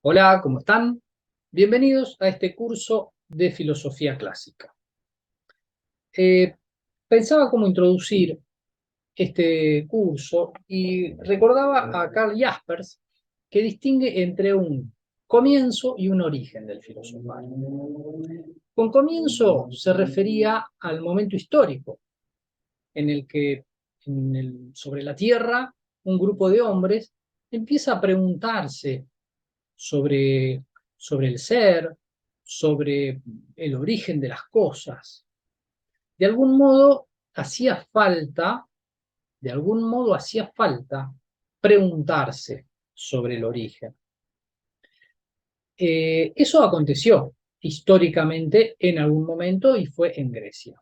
Hola, ¿cómo están? Bienvenidos a este curso de filosofía clásica. Eh, Pensaba cómo introducir este curso y recordaba a Karl Jaspers que distingue entre un comienzo y un origen del filosofar. Con comienzo se refería al momento histórico en el que sobre la Tierra un grupo de hombres empieza a preguntarse sobre, sobre el ser, sobre el origen de las cosas. De algún modo hacía falta, de algún modo hacía falta preguntarse sobre el origen. Eso aconteció históricamente en algún momento y fue en Grecia.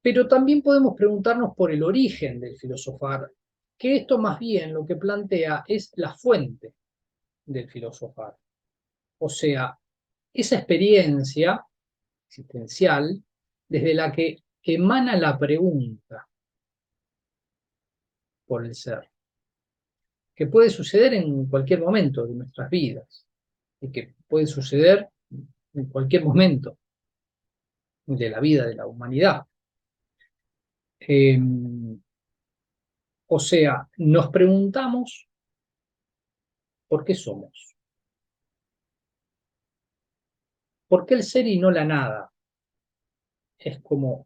Pero también podemos preguntarnos por el origen del filosofar, que esto más bien lo que plantea es la fuente del filosofar. O sea, esa experiencia existencial desde la que emana la pregunta por el ser, que puede suceder en cualquier momento de nuestras vidas y que puede suceder en cualquier momento de la vida de la humanidad. Eh, o sea, nos preguntamos por qué somos, por qué el ser y no la nada. Es como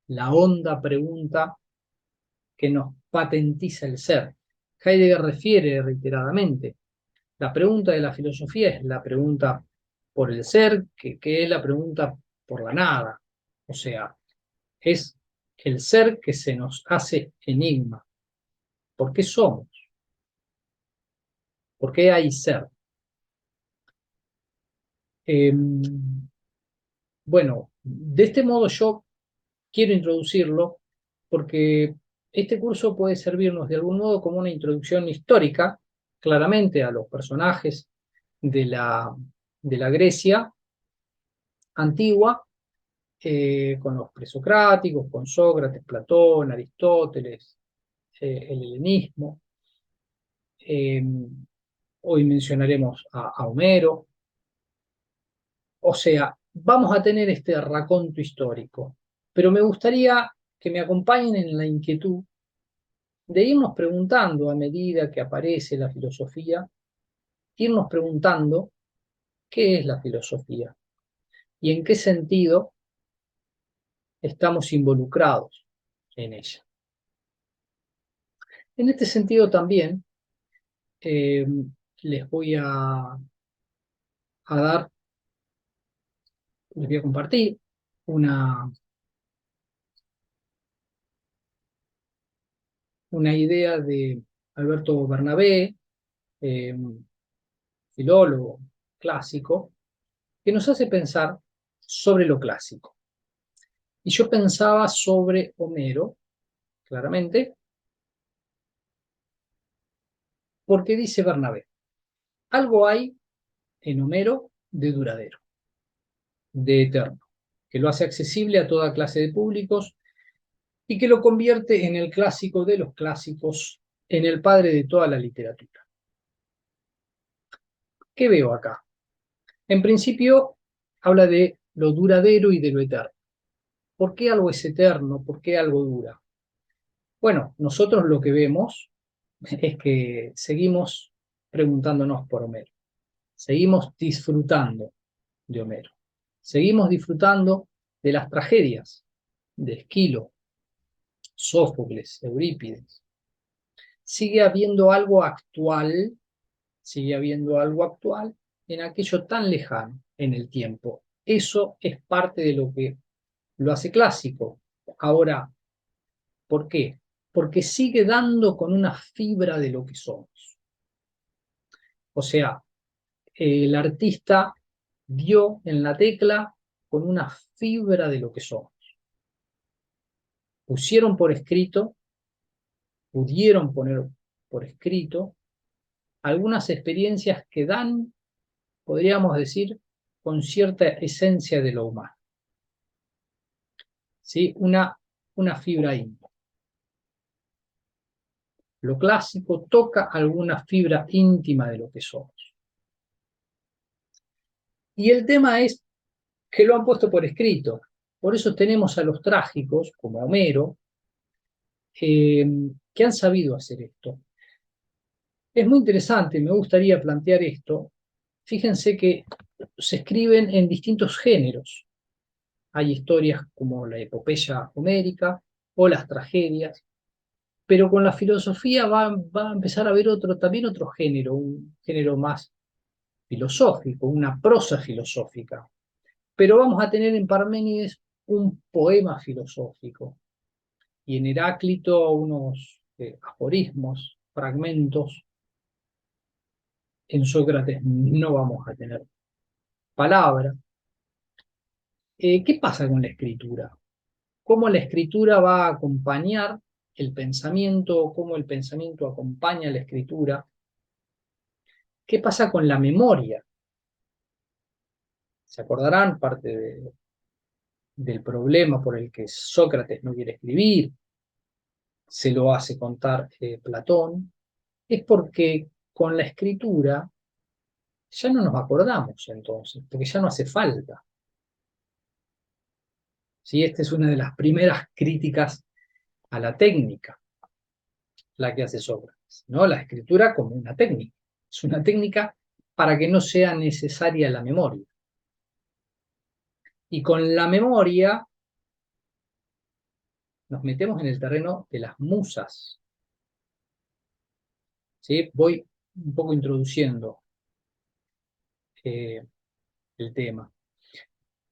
la honda pregunta que nos patentiza el ser. Heidegger refiere reiteradamente: la pregunta de la filosofía es la pregunta por el ser, que es la pregunta por la nada. O sea, es el ser que se nos hace enigma. ¿Por qué somos? ¿Por qué hay ser? Eh, bueno, de este modo yo quiero introducirlo porque este curso puede servirnos de algún modo como una introducción histórica, claramente, a los personajes de de la Grecia antigua, con los presocráticos, con Sócrates, Platón, Aristóteles, el helenismo. Eh, Hoy mencionaremos a Homero. O sea, vamos a tener este raconto histórico, pero me gustaría que me acompañen en la inquietud de irnos preguntando a medida que aparece la filosofía, irnos preguntando qué es la filosofía y en qué sentido estamos involucrados en ella. En este sentido también eh, les voy dar, les voy a compartir una, una idea de Alberto Bernabé, eh, filólogo clásico, que nos hace pensar sobre lo clásico. Y yo pensaba sobre Homero, claramente, porque dice Bernabé: algo hay en Homero de duradero, de eterno, que lo hace accesible a toda clase de públicos y que lo convierte en el clásico de los clásicos, en el padre de toda la literatura. ¿Qué veo acá? En principio, habla de lo duradero y de lo eterno. ¿Por qué algo es eterno? ¿Por qué algo dura? Bueno, nosotros lo que vemos es que seguimos preguntándonos por Homero, seguimos disfrutando de Homero, seguimos disfrutando de las tragedias de Esquilo, Sófocles, Eurípides. Sigue habiendo algo actual, sigue habiendo algo actual en aquello tan lejano en el tiempo. Eso es parte de lo que lo hace clásico. Ahora, ¿por qué? Porque sigue dando con una fibra de lo que somos. O sea, el artista dio en la tecla con una fibra de lo que somos. Pusieron por escrito, pudieron poner por escrito algunas experiencias que dan, podríamos decir, con cierta esencia de lo humano, ¿sí? Una fibra íntima. Lo clásico toca alguna fibra íntima de lo que somos. Y el tema es que lo han puesto por escrito. Por eso tenemos a los trágicos, como Homero, que han sabido hacer esto. Es muy interesante, me gustaría plantear esto. Fíjense que se escriben en distintos géneros. Hay historias como la epopeya homérica o las tragedias, pero con la filosofía va a empezar a haber también otro género, un género más filosófico, una prosa filosófica. Pero vamos a tener en Parménides un poema filosófico y en Heráclito unos aforismos, fragmentos. En Sócrates no vamos a tener palabra. ¿Qué pasa con la escritura? ¿Cómo la escritura va a acompañar el pensamiento? ¿Cómo el pensamiento acompaña la escritura? ¿Qué pasa con la memoria? ¿Se acordarán parte del problema por el que Sócrates no quiere escribir? Se lo hace contar Platón. Es porque con la escritura ya no nos acordamos entonces, porque ya no hace falta. ¿Sí? Esta es una de las primeras críticas a la técnica, la que hace Sócrates, ¿no? La escritura como una técnica. Es una técnica para que no sea necesaria la memoria. Y con la memoria nos metemos en el terreno de las musas. ¿Sí? Voy un poco introduciendo eh, el tema.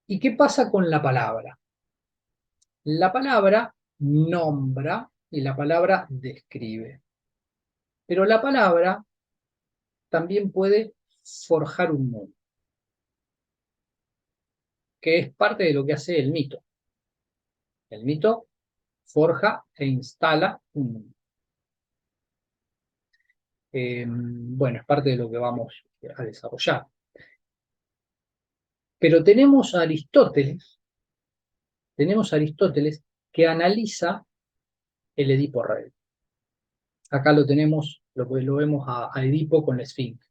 ¿Y qué pasa con la palabra? La palabra nombra y la palabra describe. Pero la palabra también puede forjar un mundo, que es parte de lo que hace el mito. El mito forja e instala un mundo. Bueno, es parte de lo que vamos a desarrollar. Pero tenemos a Aristóteles que analiza el Edipo Rey. Acá lo tenemos, lo vemos a Edipo con la Esfinge.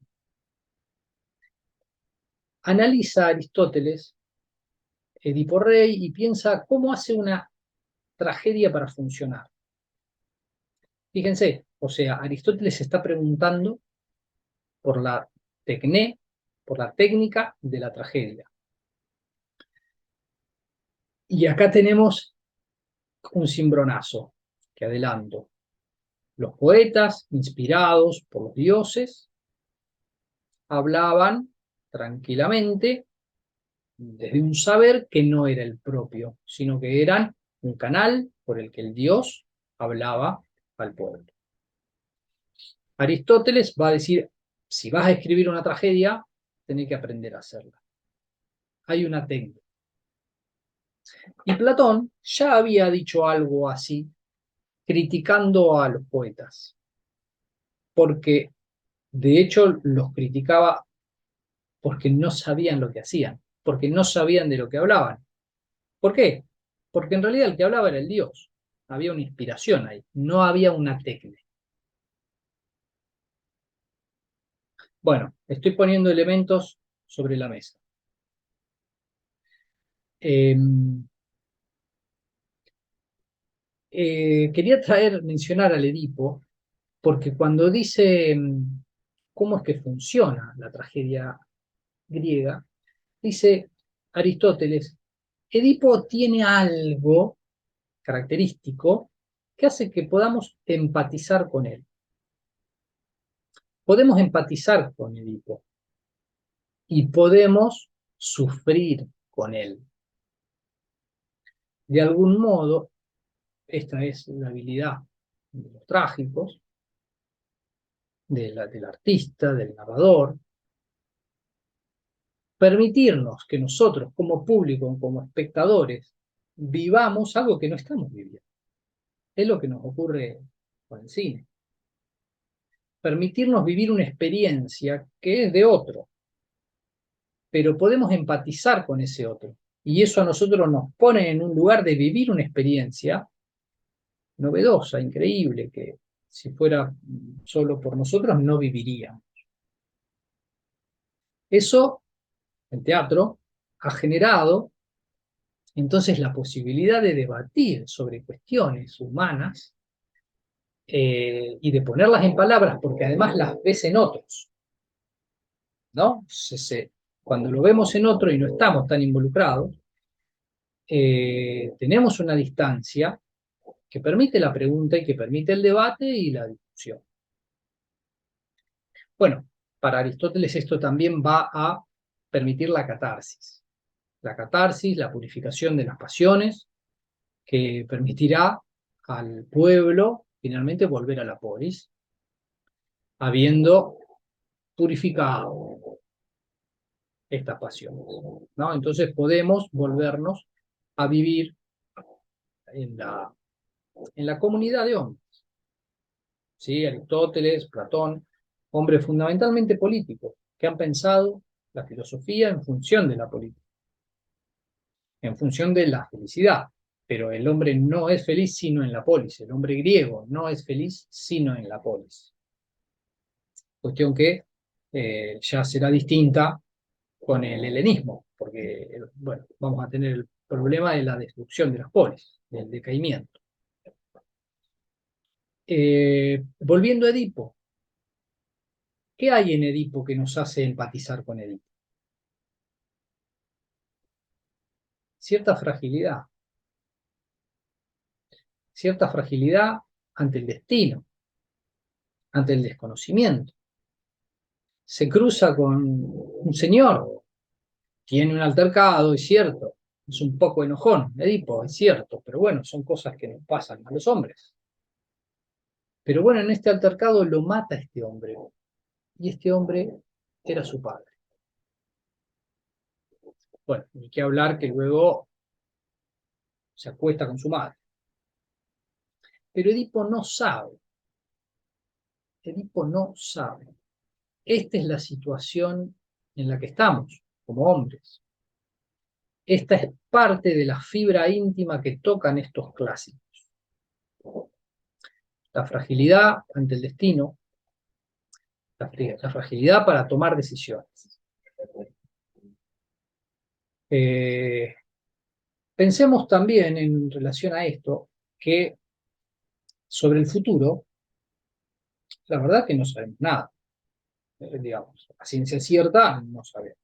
Analiza Aristóteles Edipo Rey y piensa cómo hace una tragedia para funcionar. Fíjense, o sea, Aristóteles se está preguntando por la tecné, por la técnica de la tragedia. Y acá tenemos un cimbronazo que adelanto. Los poetas, inspirados por los dioses, hablaban tranquilamente desde un saber que no era el propio, sino que eran un canal por el que el dios hablaba al pueblo. Aristóteles va a decir, si vas a escribir una tragedia, tenés que aprender a hacerla. Hay una técnica. Y Platón ya había dicho algo así, criticando a los poetas, porque de hecho los criticaba porque no sabían lo que hacían, porque no sabían de lo que hablaban. ¿Por qué? Porque en realidad el que hablaba era el Dios. Había una inspiración ahí, no había una técnica. Bueno, estoy poniendo elementos sobre la mesa. Eh, Quería mencionar al Edipo, porque cuando dice cómo es que funciona la tragedia griega, dice Aristóteles, Edipo tiene algo característico que hace que podamos empatizar con él. Podemos empatizar con Edipo y podemos sufrir con él. De algún modo, esta es la habilidad de los trágicos, del artista, del narrador, permitirnos que nosotros como público, como espectadores, vivamos algo que no estamos viviendo. Es lo que nos ocurre con el cine. Permitirnos vivir una experiencia que es de otro, pero podemos empatizar con ese otro. Y eso a nosotros nos pone en un lugar de vivir una experiencia novedosa, increíble, que si fuera solo por nosotros no viviríamos. Eso el teatro, ha generado entonces la posibilidad de debatir sobre cuestiones humanas y de ponerlas en palabras, porque además las ves en otros, ¿no? Cuando lo vemos en otro y no estamos tan involucrados, tenemos una distancia que permite la pregunta y que permite el debate y la discusión. Bueno, para Aristóteles esto también va a permitir la catarsis. La catarsis, la purificación de las pasiones, que permitirá al pueblo finalmente volver a la polis, habiendo purificado estas pasiones, ¿no? Entonces podemos volvernos a vivir en la comunidad de hombres, ¿sí? Aristóteles, Platón, hombres fundamentalmente políticos, que han pensado la filosofía en función de la política, en función de la felicidad. Pero el hombre no es feliz sino en la polis, el hombre griego no es feliz sino en la polis. Cuestión que ya será distinta con el helenismo, porque bueno, vamos a tener el problema de la destrucción de las polis, del decaimiento. Volviendo a Edipo, ¿qué hay en Edipo que nos hace empatizar con Edipo? Cierta fragilidad ante el destino, ante el desconocimiento. Se cruza con un señor, tiene un altercado, es cierto, es un poco enojón, Edipo, es cierto, pero bueno, son cosas que nos pasan a los hombres. Pero bueno, en este altercado lo mata este hombre, y este hombre era su padre. Bueno, ni que hablar que luego se acuesta con su madre. Pero Edipo no sabe. Esta es la situación en la que estamos como hombres. Esta es parte de la fibra íntima que tocan estos clásicos. La fragilidad ante el destino, la fragilidad para tomar decisiones. Pensemos también en relación a esto que sobre el futuro, la verdad que no sabemos nada, digamos, a ciencia cierta no sabemos.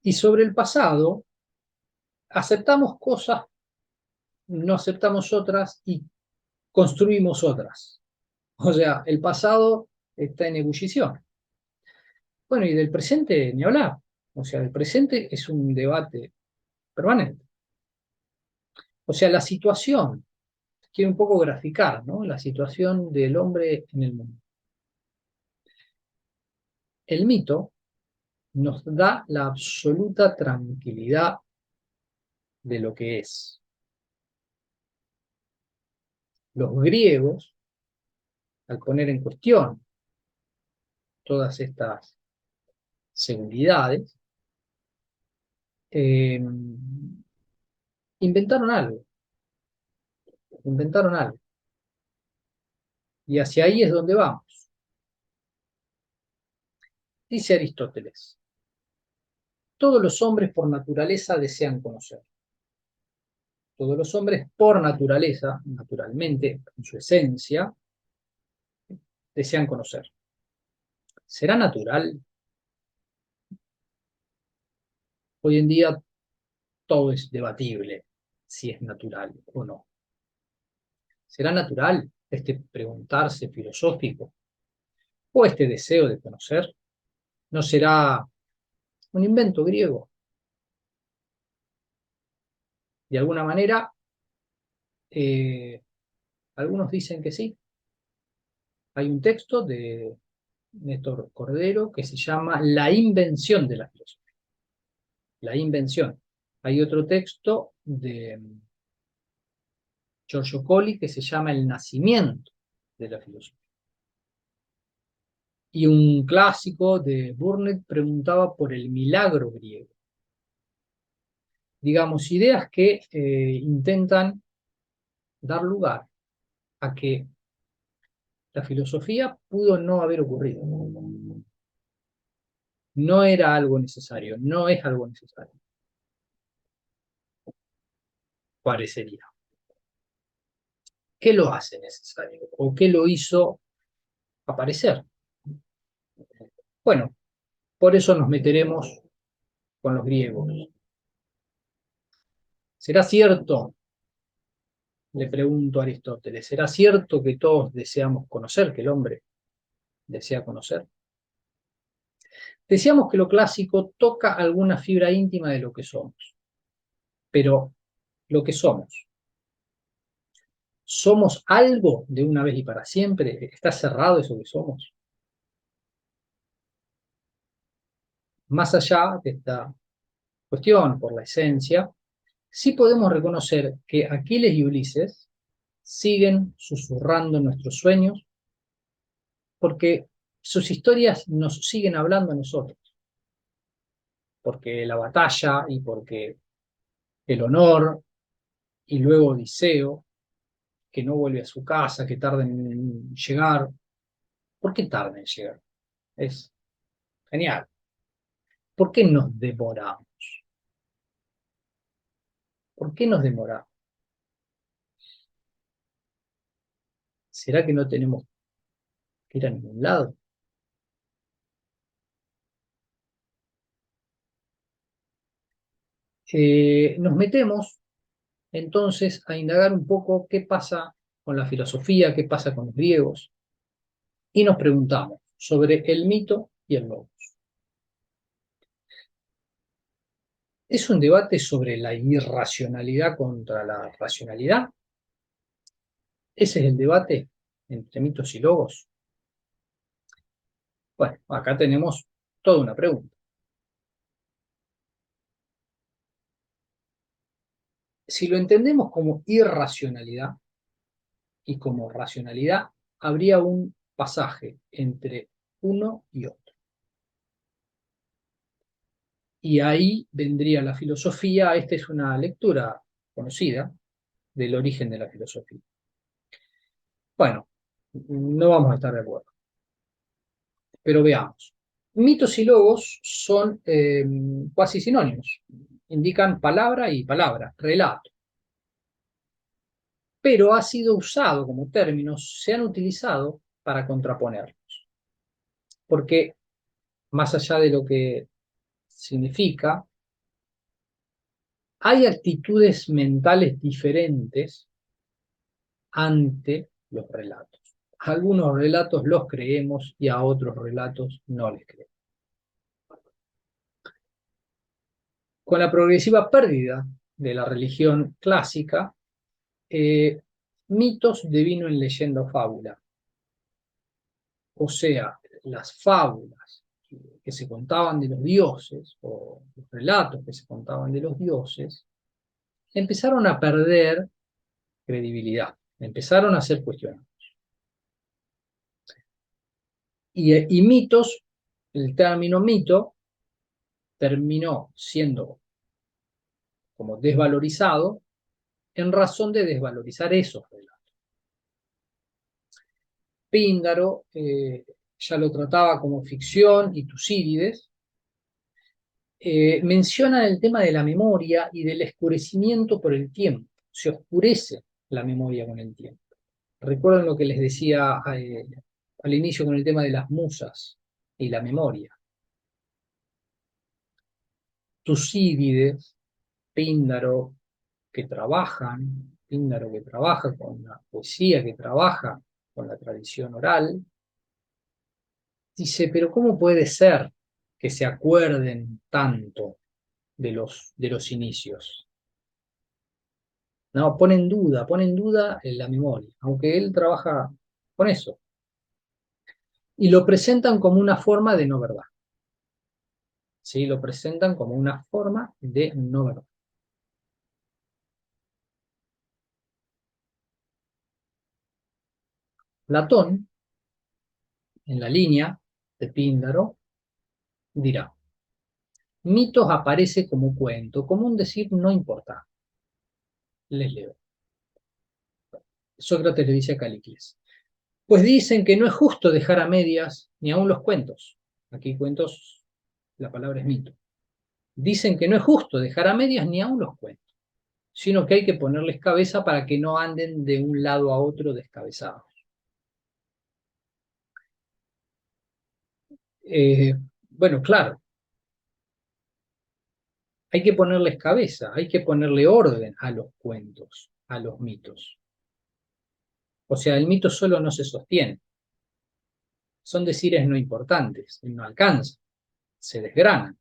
Y sobre el pasado, aceptamos cosas, no aceptamos otras y construimos otras. O sea, el pasado está en ebullición. Bueno, y del presente ni hablar. O sea, el presente es un debate permanente. O sea, la situación, quiero un poco graficar, ¿no? La situación del hombre en el mundo. El mito nos da la absoluta tranquilidad de lo que es. Los griegos, al poner en cuestión todas estas seguridades, eh, inventaron algo, inventaron algo. Y hacia ahí es donde vamos. Dice Aristóteles, todos los hombres por naturaleza desean conocer. Todos los hombres por naturaleza, naturalmente, en su esencia, desean conocer. ¿Será natural? Hoy en día todo es debatible, si es natural o no. ¿Será natural este preguntarse filosófico o este deseo de conocer? ¿No será un invento griego? De alguna manera, eh, algunos dicen que sí. Hay un texto de Néstor Cordero que se llama La invención de la filosofía. La invención. Hay otro texto de Giorgio Colli que se llama El nacimiento de la filosofía. Y un clásico de Burnet preguntaba por el milagro griego. Digamos, ideas que intentan dar lugar a que la filosofía pudo no haber ocurrido. No era algo necesario, no es algo necesario, parecería. ¿Qué lo hace necesario? ¿O qué lo hizo aparecer? Bueno, por eso nos meteremos con los griegos. ¿Será cierto? Le pregunto a Aristóteles, ¿será cierto que todos deseamos conocer, que el hombre desea conocer? Decíamos que lo clásico toca alguna fibra íntima de lo que somos, pero lo que ¿somos algo de una vez y para siempre? ¿Está cerrado eso que somos? Más allá de esta cuestión, por la esencia, sí podemos reconocer que Aquiles y Ulises siguen susurrando en nuestros sueños porque sus historias nos siguen hablando a nosotros, porque la batalla y porque el honor y luego Odiseo, que no vuelve a su casa, que tarda en llegar. ¿Por qué tarda en llegar? Es genial. ¿Por qué nos demoramos? ¿Por qué nos demoramos? ¿Será que no tenemos que ir a ningún lado? Nos metemos entonces a indagar un poco qué pasa con la filosofía, qué pasa con los griegos, y nos preguntamos sobre el mito y el logos. ¿Es un debate sobre la irracionalidad contra la racionalidad? ¿Ese es el debate entre mitos y logos? Bueno, acá tenemos toda una pregunta. Si lo entendemos como irracionalidad y como racionalidad, habría un pasaje entre uno y otro. Y ahí vendría la filosofía. Esta es una lectura conocida del origen de la filosofía. Bueno, no vamos a estar de acuerdo, pero veamos. Mitos y logos son cuasi sinónimos, indican palabra y palabra, relato, pero ha sido usado como términos, se han utilizado para contraponerlos, porque más allá de lo que significa, hay actitudes mentales diferentes ante los relatos. A algunos relatos los creemos y a otros relatos no les creemos. Con la progresiva pérdida de la religión clásica, eh, mitos devino en leyenda o fábula. O sea, las fábulas que se contaban de los dioses, o los relatos que se contaban de los dioses, empezaron a perder credibilidad, empezaron a ser cuestionados. Y mitos, el término mito, terminó siendo como desvalorizado en razón de desvalorizar esos relatos. Píndaro ya lo trataba como ficción y Tucídides mencionan el tema de la memoria y del oscurecimiento por el tiempo. Se oscurece la memoria con el tiempo. Recuerden lo que les decía al inicio con el tema de las musas y la memoria. Tucídides, Píndaro, Píndaro que trabaja con la poesía, que trabaja con la tradición oral, dice, pero ¿cómo puede ser que se acuerden tanto de los inicios? No, pone en duda la memoria, aunque él trabaja con eso. Y lo presentan como una forma de no verdad. ¿Sí? Lo presentan como una forma de no verdad. Platón, en la línea de Píndaro, dirá, mitos aparece como cuento, como un decir no importante. Les leo. Sócrates le dice a Calícles, pues dicen que no es justo dejar a medias ni aun los cuentos. Aquí cuentos la palabra es mito. Dicen que no es justo dejar a medias ni aún los cuentos, sino que hay que ponerles cabeza para que no anden de un lado a otro descabezados. Eh, bueno, claro, hay que ponerles cabeza, hay que ponerle orden a los cuentos, a los mitos. O sea, el mito solo no se sostiene. Son decires no importantes, no alcanza, se desgranan.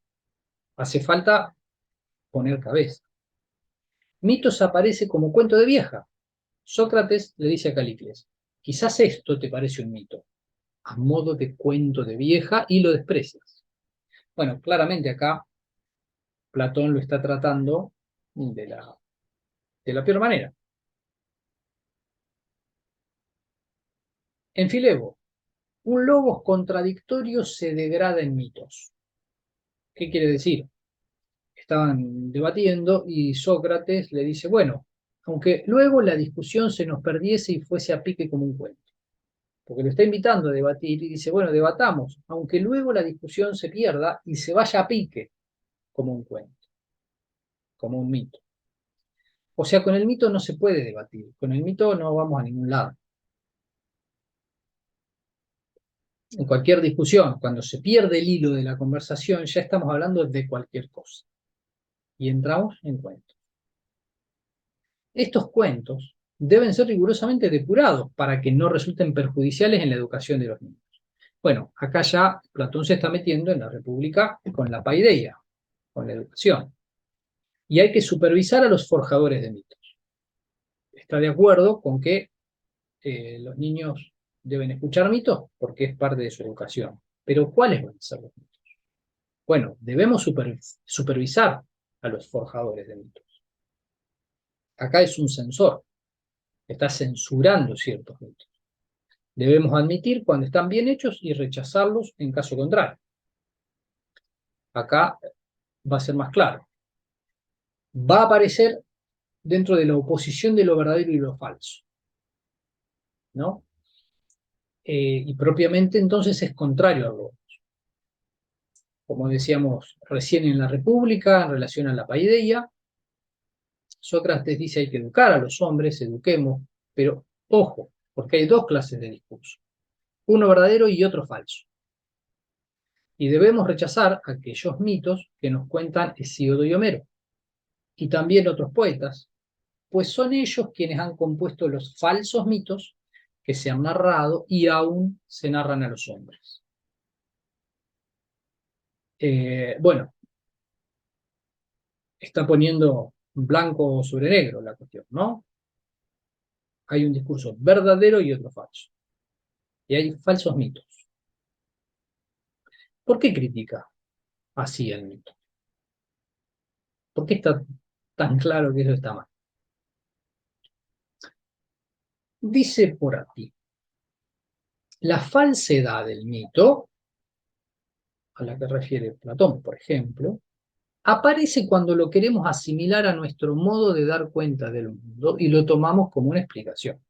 Hace falta poner cabeza. Mitos aparece como cuento de vieja. Sócrates le dice a Calicles, quizás esto te parece un mito, a modo de cuento de vieja y lo desprecias. Bueno, claramente acá Platón lo está tratando de la peor manera. En Filebo, un logos contradictorio se degrada en mitos. ¿Qué quiere decir? Estaban debatiendo y Sócrates le dice, bueno, aunque luego la discusión se nos perdiese y fuese a pique como un cuento. Porque lo está invitando a debatir y dice, bueno, debatamos, aunque luego la discusión se pierda y se vaya a pique como un cuento, como un mito. O sea, con el mito no se puede debatir, con el mito no vamos a ningún lado. En cualquier discusión, cuando se pierde el hilo de la conversación, ya estamos hablando de cualquier cosa. Y entramos en cuentos. Estos cuentos deben ser rigurosamente depurados para que no resulten perjudiciales en la educación de los niños. Bueno, acá ya Platón se está metiendo en la República con la paideia, con la educación. Y hay que supervisar a los forjadores de mitos. Está de acuerdo con que los niños deben escuchar mitos porque es parte de su educación. Pero ¿cuáles van a ser los mitos? Bueno, debemos supervisar a los forjadores de mitos. Acá es un censor, está censurando ciertos mitos. Debemos admitir cuando están bien hechos y rechazarlos en caso contrario. Acá va a ser más claro. Va a aparecer dentro de la oposición de lo verdadero y lo falso, ¿no? Y propiamente entonces es contrario a lo, como decíamos recién en la República, en relación a la paideia. Sócrates dice hay que educar a los hombres, eduquemos, pero ojo, porque hay dos clases de discurso, uno verdadero y otro falso. Y debemos rechazar aquellos mitos que nos cuentan Hesíodo y Homero, y también otros poetas, pues son ellos quienes han compuesto los falsos mitos que se han narrado y aún se narran a los hombres. Bueno, está poniendo blanco sobre negro la cuestión, ¿no? Hay un discurso verdadero y otro falso. Y hay falsos mitos. ¿Por qué critica así el mito? ¿Por qué está tan claro que eso está mal? Dice por aquí, la falsedad del mito, a la que refiere Platón, por ejemplo, aparece cuando lo queremos asimilar a nuestro modo de dar cuenta del mundo y lo tomamos como una explicación.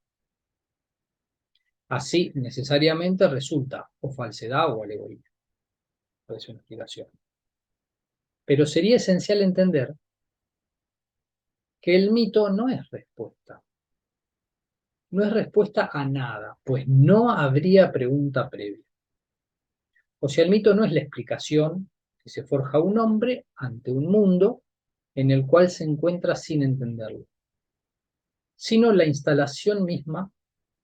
Así, necesariamente resulta o falsedad o alegoría. Puede ser una explicación. Pero sería esencial entender que el mito no es respuesta. No es respuesta a nada, pues no habría pregunta previa. O sea, el mito no es la explicación que se forja un hombre ante un mundo en el cual se encuentra sin entenderlo, sino la instalación misma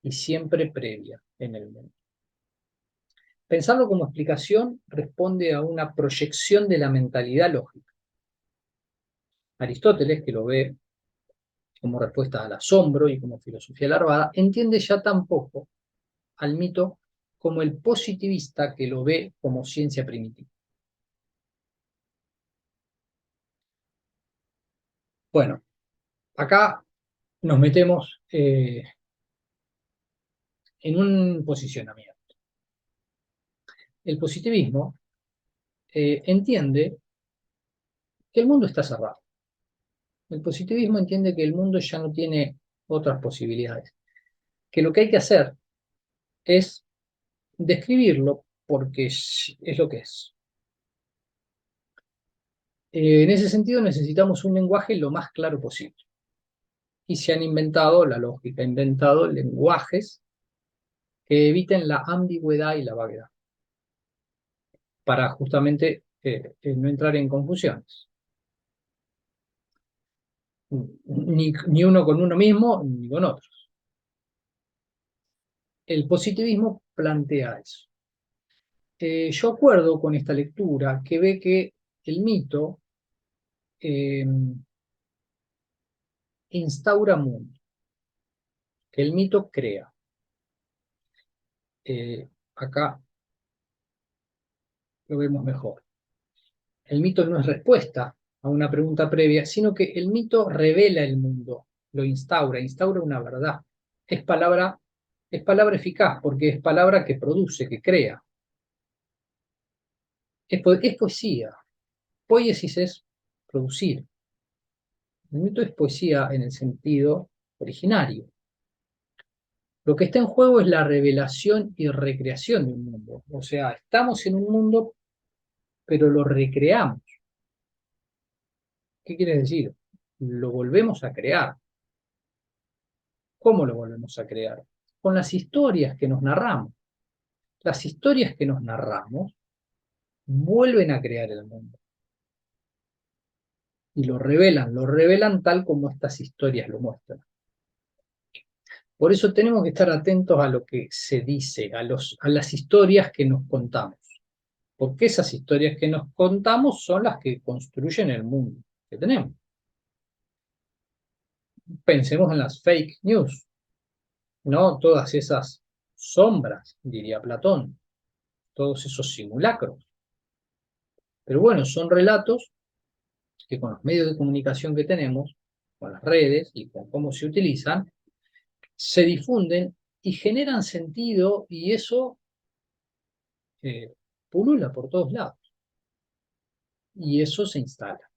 y siempre previa en el mundo. Pensarlo como explicación responde a una proyección de la mentalidad lógica. Aristóteles, que lo ve como respuesta al asombro y como filosofía larvada, entiende ya tampoco al mito como el positivista que lo ve como ciencia primitiva. Bueno, acá nos metemos en un posicionamiento. El positivismo entiende que el mundo está cerrado. El positivismo entiende que el mundo ya no tiene otras posibilidades, que lo que hay que hacer es describirlo porque es lo que es. En ese sentido necesitamos un lenguaje lo más claro posible. Y se han inventado, la lógica ha inventado lenguajes que eviten la ambigüedad y la vaguedad, para justamente no entrar en confusiones, ni uno con uno mismo, ni con otros. El positivismo plantea eso. Yo acuerdo con esta lectura que ve que el mito eh, instaura mundo, que el mito crea. Acá lo vemos mejor. El mito no es respuesta a una pregunta previa, sino que el mito revela el mundo, lo instaura una verdad. Es palabra, es palabra eficaz porque es palabra que produce, que crea. Es poesía. Poiesis es producir. El mito es poesía en el sentido originario. Lo que está en juego es la revelación y recreación de un mundo. O sea, estamos en un mundo, pero lo recreamos. ¿Qué quiere decir? Lo volvemos a crear. ¿Cómo lo volvemos a crear? Con las historias que nos narramos. Las historias que nos narramos vuelven a crear el mundo y lo revelan tal como estas historias lo muestran. Por eso tenemos que estar atentos a lo que se dice, a las historias que nos contamos, porque esas historias que nos contamos son las que construyen el mundo que tenemos. Pensemos en las fake news, ¿no? Todas esas sombras, diría Platón, todos esos simulacros. Pero bueno, son relatos que con los medios de comunicación que tenemos, con las redes y con cómo se utilizan, se difunden y generan sentido y eso eh, pulula por todos lados. Y eso se instala.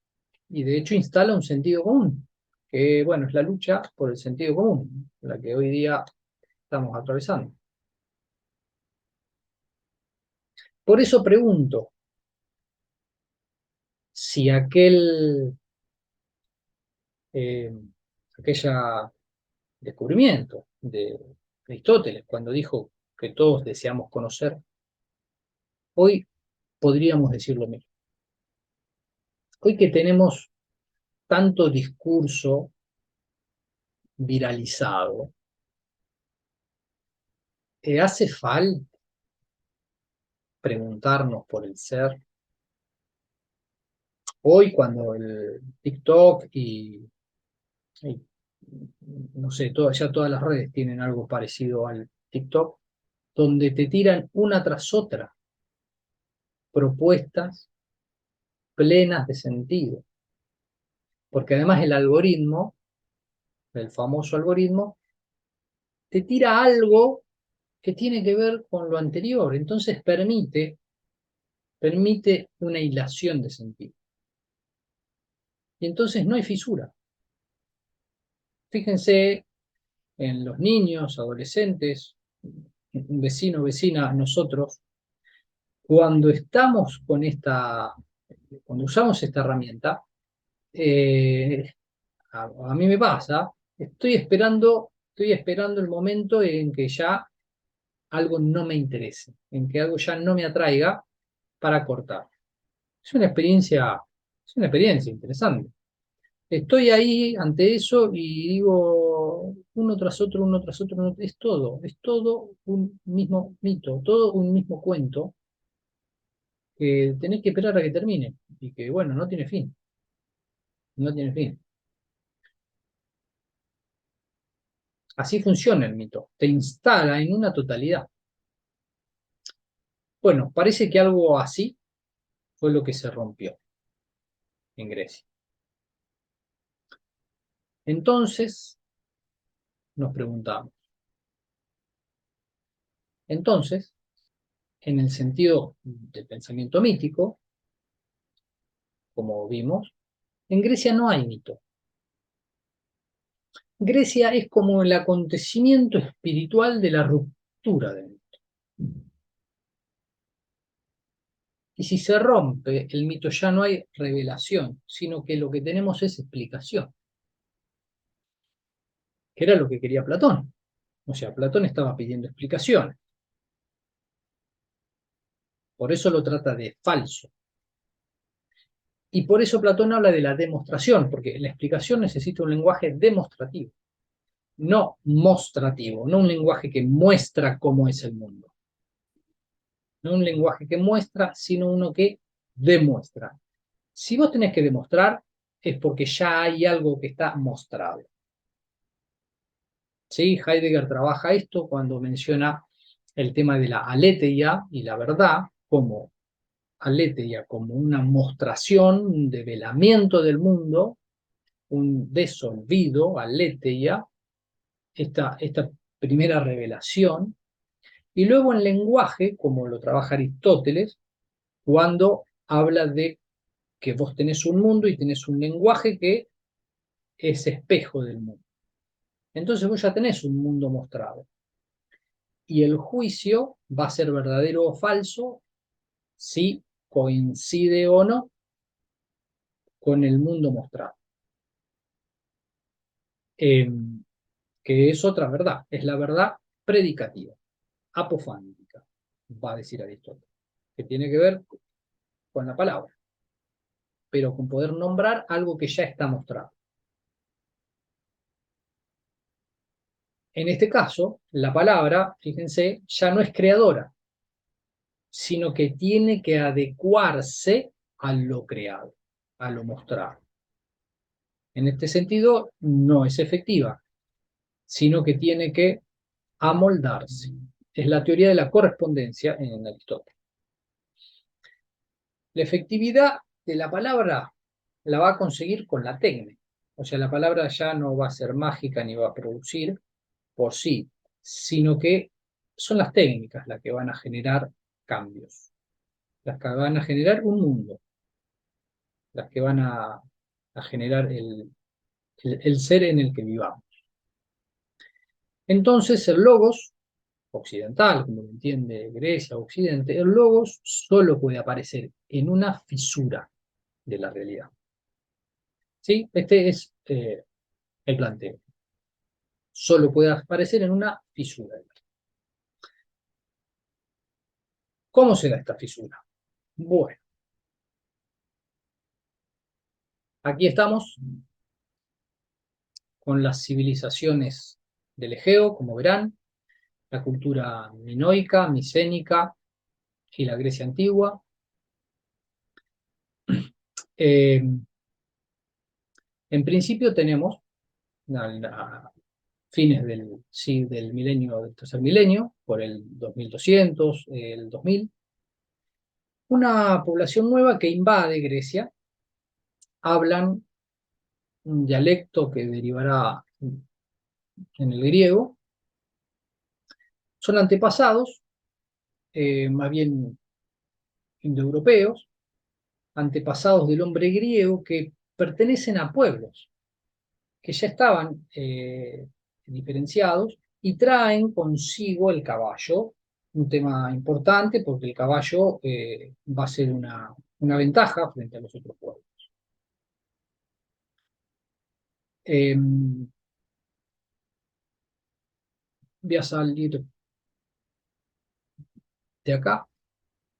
Y de hecho instala un sentido común, que bueno, es la lucha por el sentido común, la que hoy día estamos atravesando. Por eso pregunto si eh, aquella descubrimiento de Aristóteles, cuando dijo que todos deseamos conocer, hoy podríamos decir lo mismo. Hoy que tenemos tanto discurso viralizado, ¿hace falta preguntarnos por el ser? Hoy cuando el TikTok y, no sé, ya todas las redes tienen algo parecido al TikTok, donde te tiran una tras otra propuestas plenas de sentido. Porque además el algoritmo, el famoso algoritmo, te tira algo que tiene que ver con lo anterior. Entonces permite una hilación de sentido. Y entonces no hay fisura. Fíjense en los niños, adolescentes, vecino, vecina, nosotros, cuando estamos con cuando usamos esta herramienta, eh, a mí me pasa, estoy esperando el momento en que ya algo no me interese, en que algo ya no me atraiga para cortar. Es una experiencia, es una experiencia interesante. Estoy ahí ante eso y digo uno tras otro, es todo un mismo mito, todo un mismo cuento que tenés que esperar a que termine y que, bueno, no tiene fin, no tiene fin. Así funciona el mito, te instala en una totalidad. Bueno, parece que algo así fue lo que se rompió en Grecia. Entonces, nos preguntamos, entonces, en el sentido del pensamiento mítico, como vimos, en Grecia no hay mito. Grecia es como el acontecimiento espiritual de la ruptura del mito. Y si se rompe el mito ya no hay revelación, sino que lo que tenemos es explicación, que era lo que quería Platón. O sea, Platón estaba pidiendo explicaciones. Por eso lo trata de falso. Y por eso Platón habla de la demostración, porque la explicación necesita un lenguaje demostrativo, no mostrativo, no un lenguaje que muestra cómo es el mundo. No un lenguaje que muestra, sino uno que demuestra. Si vos tenés que demostrar, es porque ya hay algo que está mostrado. ¿Sí? Heidegger trabaja esto cuando menciona el tema de la aletheia y la verdad como aletheia, como una mostración, un develamiento del mundo, un desolvido, aletheia, esta primera revelación, y luego en lenguaje, como lo trabaja Aristóteles, cuando habla de que vos tenés un mundo y tenés un lenguaje que es espejo del mundo. Entonces vos ya tenés un mundo mostrado. Y el juicio va a ser verdadero o falso si coincide o no con el mundo mostrado. Eh, que es otra verdad, es la verdad predicativa, apofánica, va a decir Aristóteles, que tiene que ver con la palabra, pero con poder nombrar algo que ya está mostrado. En este caso, la palabra, fíjense, ya no es creadora, sino que tiene que adecuarse a lo creado, a lo mostrado. En este sentido, no es efectiva, sino que tiene que amoldarse. Es la teoría de la correspondencia en Aristóteles. La efectividad de la palabra la va a conseguir con la técnica. O sea, la palabra ya no va a ser mágica ni va a producir por sí, sino que son las técnicas las que van a generar cambios, las que van a generar un mundo, las que van a generar el ser en el que vivamos. Entonces, el logos occidental, como lo entiende Grecia, Occidente, el logos solo puede aparecer en una fisura de la realidad. ¿Sí? Este es el planteo. Solo puede aparecer en una fisura. ¿Cómo se da esta fisura? Bueno, aquí estamos con las civilizaciones del Egeo, como verán, la cultura minoica, micénica y la Grecia antigua. Eh, en principio tenemos, a fines del, sí, del milenio, del tercer milenio, por el 2200, el 2000, una población nueva que invade Grecia, hablan un dialecto que derivará en el griego, son antepasados, más bien indoeuropeos, antepasados del hombre griego que pertenecen a pueblos que ya estaban diferenciados y traen consigo el caballo, un tema importante porque el caballo va a ser una ventaja frente a los otros pueblos. Eh, voy a salir de acá,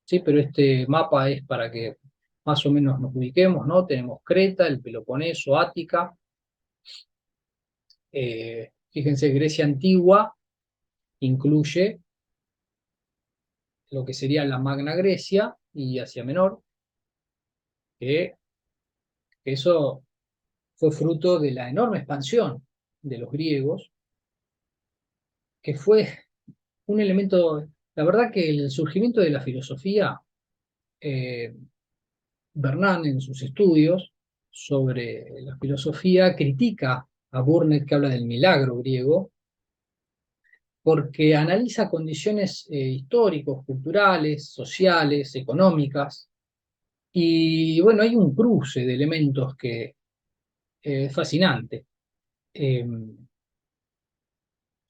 ¿sí? Pero este mapa es para que más o menos nos ubiquemos, ¿no? Tenemos Creta, el Peloponeso, Ática, fíjense, Grecia antigua incluye lo que sería la Magna Grecia y Asia Menor, que eso fue fruto de la enorme expansión de los griegos, que fue un elemento, la verdad que el surgimiento de la filosofía, eh, Bernard en sus estudios sobre la filosofía critica a Burnet que habla del milagro griego, porque analiza condiciones históricos, culturales, sociales, económicas, y bueno, hay un cruce de elementos que es fascinante. Eh,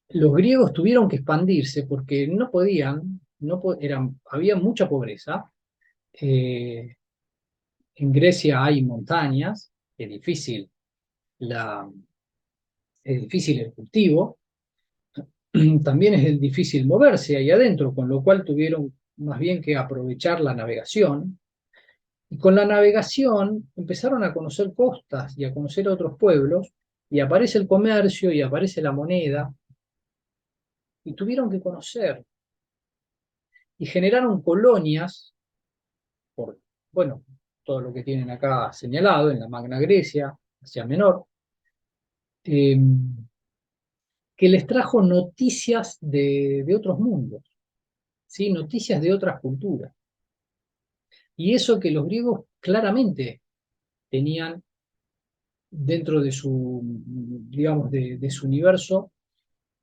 los griegos tuvieron que expandirse porque no podían, no po- eran, había mucha pobreza Eh, en Grecia hay montañas, es difícil, la, es difícil el cultivo, también es difícil moverse ahí adentro, con lo cual tuvieron más bien que aprovechar la navegación. Y con la navegación empezaron a conocer costas y a conocer otros pueblos, y aparece el comercio y aparece la moneda, y tuvieron que conocer, y generaron colonias, por, bueno, todo lo que tienen acá señalado en la Magna Grecia, Asia Menor, eh, que les trajo noticias de otros mundos, ¿sí? Noticias de otras culturas. Y eso que los griegos claramente tenían dentro de su, digamos, de su universo,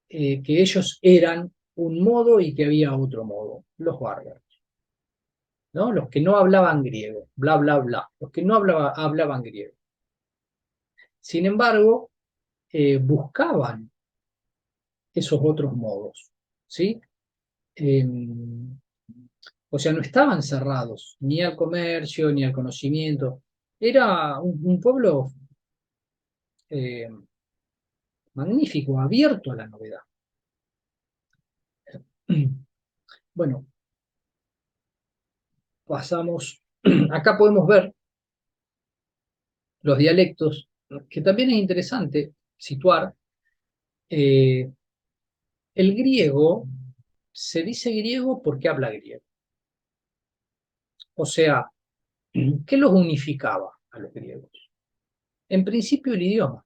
que ellos eran un modo y que había otro modo, los bárbaros, ¿no? Los que no hablaban griego, bla, bla, bla, los que no hablaban griego. Sin embargo, buscaban esos otros modos, ¿sí? Eh, o sea, no estaban cerrados ni al comercio ni al conocimiento. Era un pueblo eh, magnífico, abierto a la novedad. Bueno, pasamos, acá podemos ver los dialectos, que también es interesante situar. eh, el griego se dice griego porque habla griego. O sea, ¿qué los unificaba a los griegos? En principio el idioma,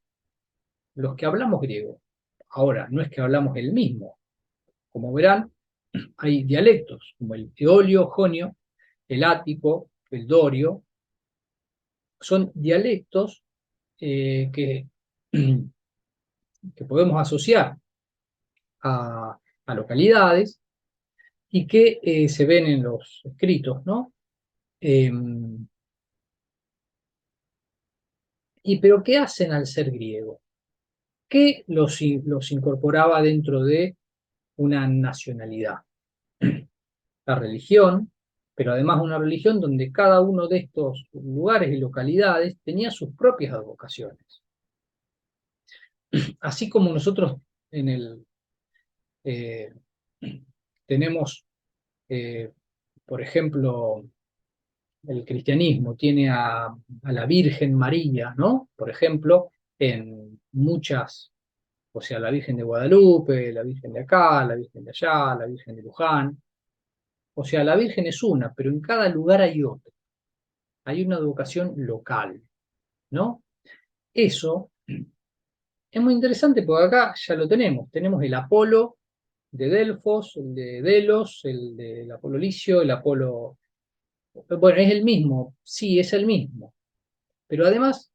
los que hablamos griego. Ahora, no es que hablamos el mismo. Como verán, hay dialectos como el eolio, jonio, el ático, el dorio. Son dialectos que, que podemos asociar a localidades y que se ven en los escritos, ¿no? Eh, pero ¿qué hacen al ser griego? ¿Qué los incorporaba dentro de una nacionalidad? La religión, pero además una religión donde cada uno de estos lugares y localidades tenía sus propias advocaciones. Así como nosotros en el, eh, tenemos, eh, por ejemplo, el cristianismo tiene a la Virgen María, ¿no? Por ejemplo, en muchas, o sea, la Virgen de Guadalupe, la Virgen de acá, la Virgen de allá, la Virgen de Luján. O sea, la Virgen es una, pero en cada lugar hay otra. Hay una educación local, ¿no? Eso es muy interesante porque acá ya lo tenemos. Tenemos el Apolo de Delfos, el de Delos, el del Apolo Licio, el Apolo... Bueno, es el mismo, sí, es el mismo. Pero además,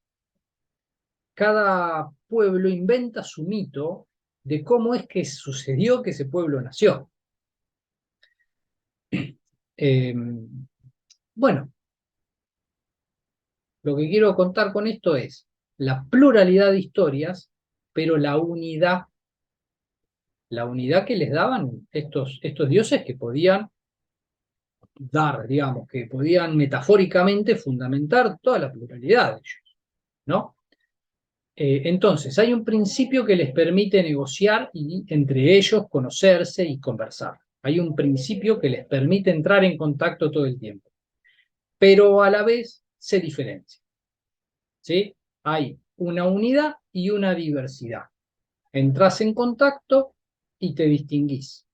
cada pueblo inventa su mito de cómo es que sucedió que ese pueblo nació. Eh, bueno, lo que quiero contar con esto es la pluralidad de historias, pero la unidad que les daban estos dioses que podían dar, digamos, que podían metafóricamente fundamentar toda la pluralidad de ellos, ¿no? Entonces, hay un principio que les permite negociar y entre ellos conocerse y conversar. Hay un principio que les permite entrar en contacto todo el tiempo, pero a la vez se diferencia, ¿sí? Hay una unidad y una diversidad. Entrás en contacto y te distinguís.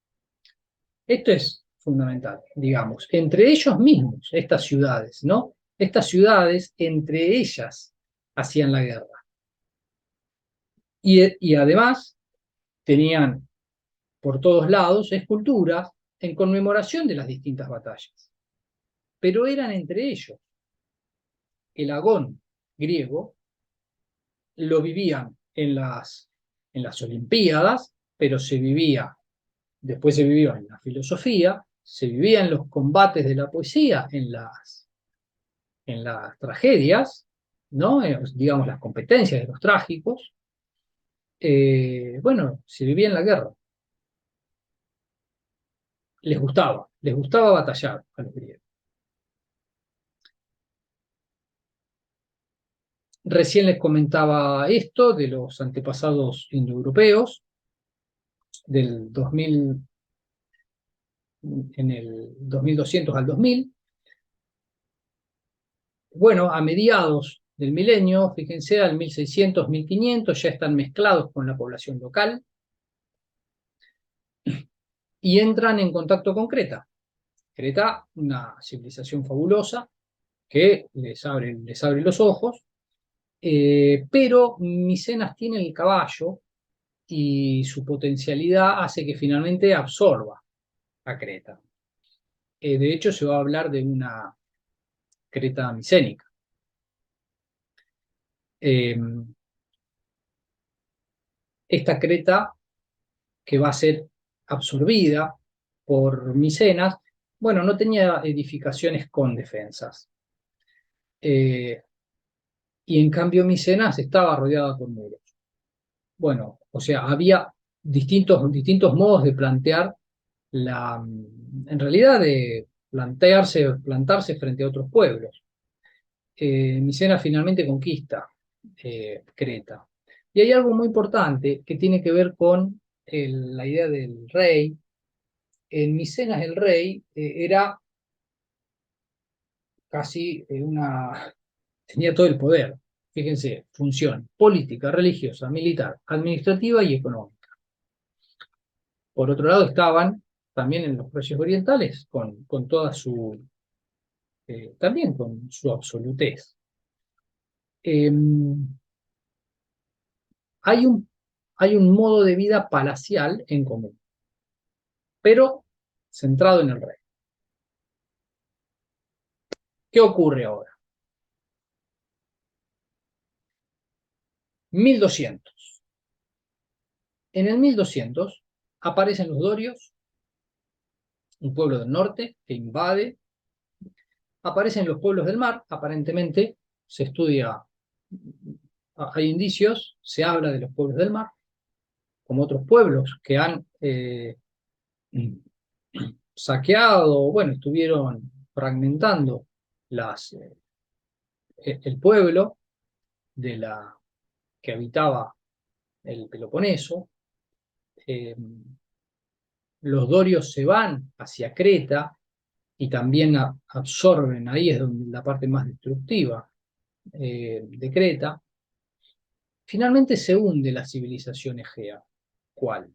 Esto es fundamental, digamos, entre ellos mismos, estas ciudades, ¿no? Estas ciudades, entre ellas, hacían la guerra. Y además tenían por todos lados esculturas en conmemoración de las distintas batallas. Pero eran entre ellos. El agón griego lo vivían en las Olimpiadas, pero se vivía, después se vivía en la filosofía, se vivía en los combates de la poesía, en las tragedias, ¿no? Digamos las competencias de los trágicos. Bueno, se vivía en la guerra. Les gustaba batallar a los griegos. Recién les comentaba esto de los antepasados indoeuropeos del 2000, en el 2200 al 2000. Bueno, a mediados del milenio, fíjense, al 1600, 1500 ya están mezclados con la población local y entran en contacto con Creta. Creta, una civilización fabulosa que les abre los ojos, pero Micenas tiene el caballo y su potencialidad hace que finalmente absorba a Creta. De hecho, se va a hablar de una Creta micénica. Eh, esta Creta que va a ser absorbida por Micenas, bueno, no tenía edificaciones con defensas. Y en cambio Micenas estaba rodeada por muros. Bueno, o sea, había distintos modos de plantear en realidad de plantarse frente a otros pueblos. Micenas finalmente conquista Creta. Y hay algo muy importante que tiene que ver con la idea del rey. En Micenas el rey era casi tenía todo el poder. Fíjense, función política, religiosa, militar, administrativa y económica. Por otro lado estaban también en los reyes orientales con toda también con su absolutez. Eh, hay hay un modo de vida palacial en común, pero centrado en el rey. ¿Qué ocurre ahora? 1200. En el 1200 aparecen los dorios, un pueblo del norte que invade. Aparecen los pueblos del mar, aparentemente se estudia, hay indicios, se habla de los pueblos del mar, como otros pueblos que han saqueado, bueno, estuvieron fragmentando el pueblo que habitaba el Peloponeso. Eh, los dorios se van hacia Creta y también absorben, ahí es donde la parte más destructiva de Creta. Finalmente se hunde la civilización egea. ¿Cuál?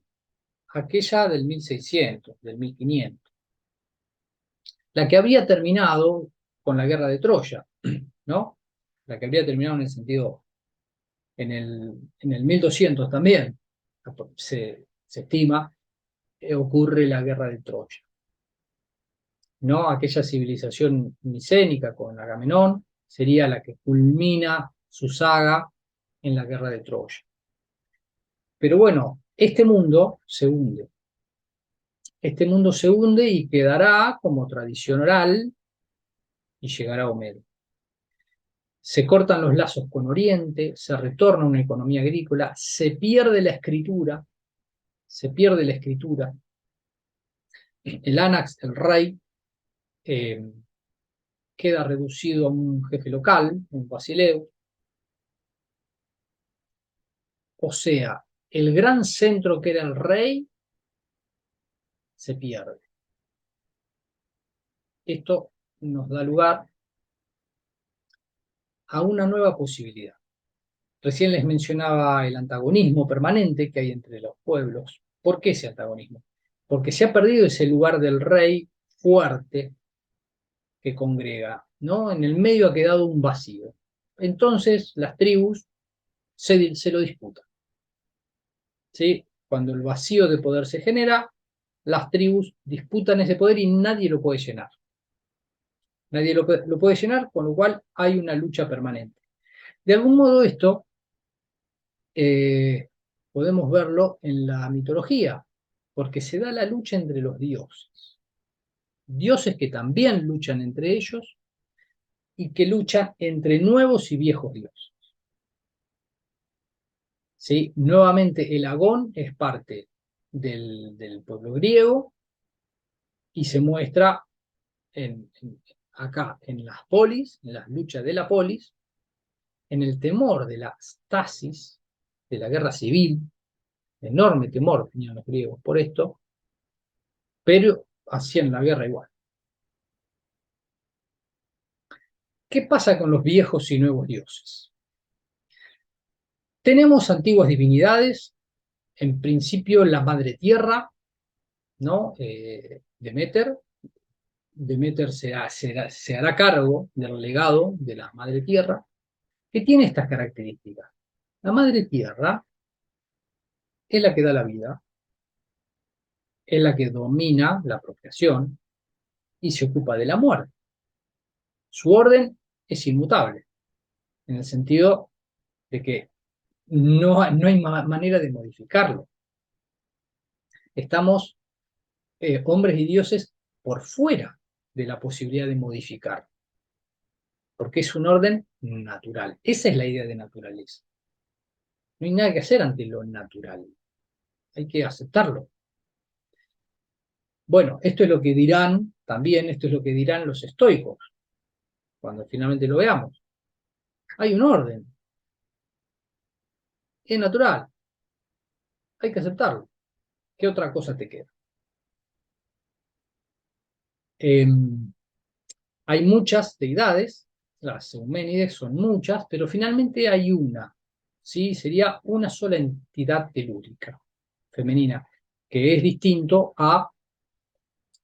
Aquella del 1600, del 1500. La que habría terminado con la guerra de Troya, ¿no? La que habría terminado en el sentido, en el 1200 también, se estima, ocurre la guerra de Troya, ¿no? Aquella civilización micénica con Agamenón sería la que culmina su saga en la guerra de Troya. Pero bueno, este mundo se hunde. Este mundo se hunde y quedará como tradición oral y llegará Homero. Se cortan los lazos con Oriente, se retorna una economía agrícola, se pierde la escritura, se pierde la escritura. El Anax, el rey, eh, queda reducido a un jefe local, un basileo. O sea, el gran centro que era el rey se pierde. Esto nos da lugar a una nueva posibilidad. Recién les mencionaba el antagonismo permanente que hay entre los pueblos. ¿Por qué ese antagonismo? Porque se ha perdido ese lugar del rey fuerte que congrega, ¿no? En el medio ha quedado un vacío. Entonces las tribus se lo disputan, ¿sí? Cuando el vacío de poder se genera, las tribus disputan ese poder y nadie lo puede llenar. Nadie lo puede llenar, con lo cual hay una lucha permanente. De algún modo esto eh, podemos verlo en la mitología, porque se da la lucha entre los dioses. Dioses que también luchan entre ellos y que luchan entre nuevos y viejos dioses. ¿Sí? Nuevamente el Agón es parte del pueblo griego y se muestra acá en las polis, en las luchas de la polis, en el temor de la stasis, de la guerra civil, enorme temor tenían los griegos por esto, pero hacían la guerra igual. ¿Qué pasa con los viejos y nuevos dioses? Tenemos antiguas divinidades, en principio la madre tierra, ¿no? Demeter. Demeter se hará cargo del legado de la madre tierra, que tiene estas características. La madre tierra es la que da la vida, es la que domina la procreación y se ocupa de la muerte. Su orden es inmutable, en el sentido de que no hay manera de modificarlo. Estamos, hombres y dioses, por fuera de la posibilidad de modificar, porque es un orden natural. Esa es la idea de naturaleza. No hay nada que hacer ante lo natural, hay que aceptarlo. Bueno, esto es lo que dirán también, esto es lo que dirán los estoicos, cuando finalmente lo veamos. Hay un orden, es natural, hay que aceptarlo. ¿Qué otra cosa te queda? Eh, Hay muchas deidades, las Euménides son muchas, pero finalmente hay una, ¿sí? Sería una sola entidad telúrica, femenina, que es distinto a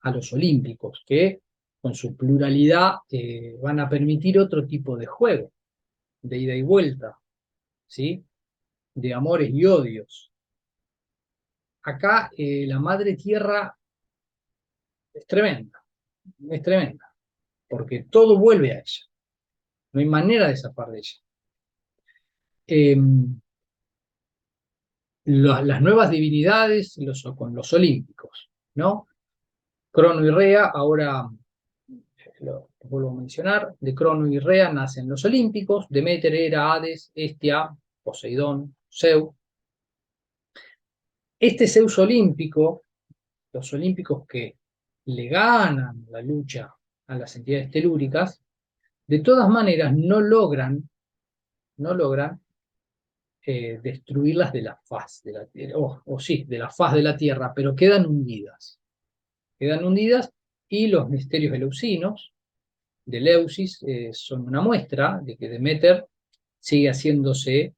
los olímpicos, que con su pluralidad van a permitir otro tipo de juego, de ida y vuelta, ¿sí? De amores y odios. Acá la madre tierra es tremenda, porque todo vuelve a ella, no hay manera de zafar de ella. Eh, las nuevas divinidades con los olímpicos, ¿no? Crono y Rea, ahora lo vuelvo a mencionar, de Crono y Rea nacen los olímpicos, Deméter, Hera, Hades, Hestia, Poseidón, Zeus. Este Zeus olímpico, los olímpicos que le ganan la lucha a las entidades telúricas, de todas maneras no logran destruirlas de la faz de la tierra, o sí, de la faz de la tierra, pero quedan hundidas y los misterios eleusinos de Eleusis son una muestra de que Demeter sigue haciéndose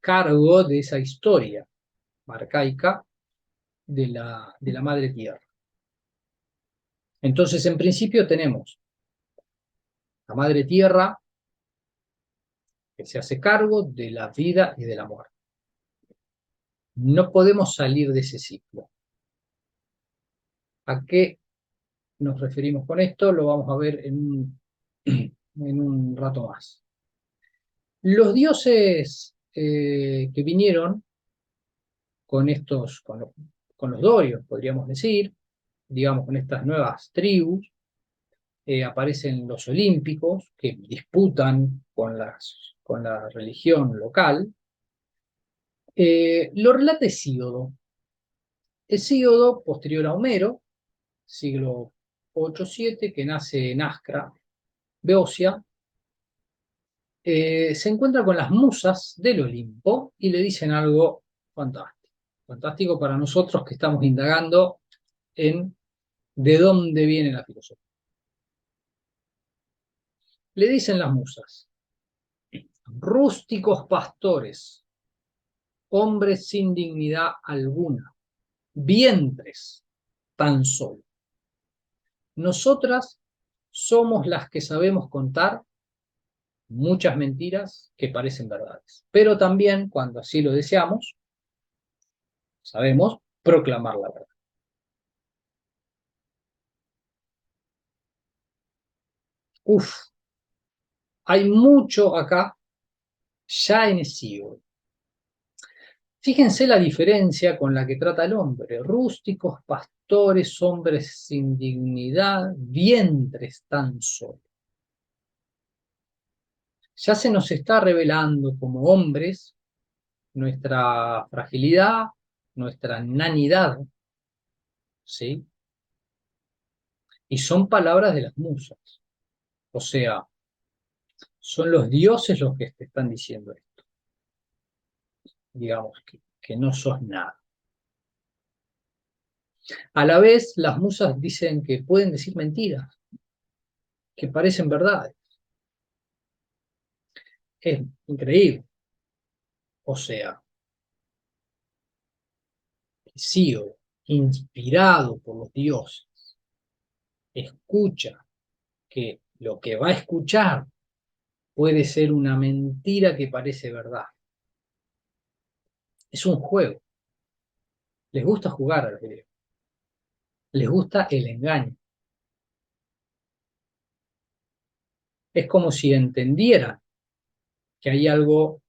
cargo de esa historia arcaica de la madre tierra. Entonces, en principio tenemos la madre tierra que se hace cargo de la vida y de la muerte. No podemos salir de ese ciclo. ¿A qué nos referimos con esto? Lo vamos a ver en un rato más. Los dioses que vinieron con los dorios, podríamos decir, digamos, con estas nuevas tribus, aparecen los olímpicos que disputan con la religión local. Lo relata Hesíodo. Hesíodo, posterior a Homero, siglo 8-7, que nace en Ascra, Beocia, se encuentra con las musas del Olimpo y le dicen algo fantástico. Fantástico para nosotros que estamos indagando en de dónde viene la filosofía. Le dicen las musas: rústicos pastores, hombres sin dignidad alguna, vientres tan solo. Nosotras somos las que sabemos contar muchas mentiras que parecen verdades, pero también, cuando así lo deseamos, sabemos proclamar la verdad. Uf, hay mucho acá ya en Hesíodo. Fíjense la diferencia con la que trata el hombre: rústicos, pastores, hombres sin dignidad, vientres tan solo. Ya se nos está revelando como hombres nuestra fragilidad, nuestra nanidad, ¿sí? Y son palabras de las musas. O sea, Son los dioses los que te están diciendo esto. Digamos que no sos nada. A la vez, las musas dicen que pueden decir mentiras, que parecen verdades. Es increíble. O sea, Hesíodo, inspirado por los dioses, escucha que lo que va a escuchar puede ser una mentira que parece verdad. Es un juego. Les gusta jugar a los griegos. Les gusta el engaño. Es como si entendieran que hay algo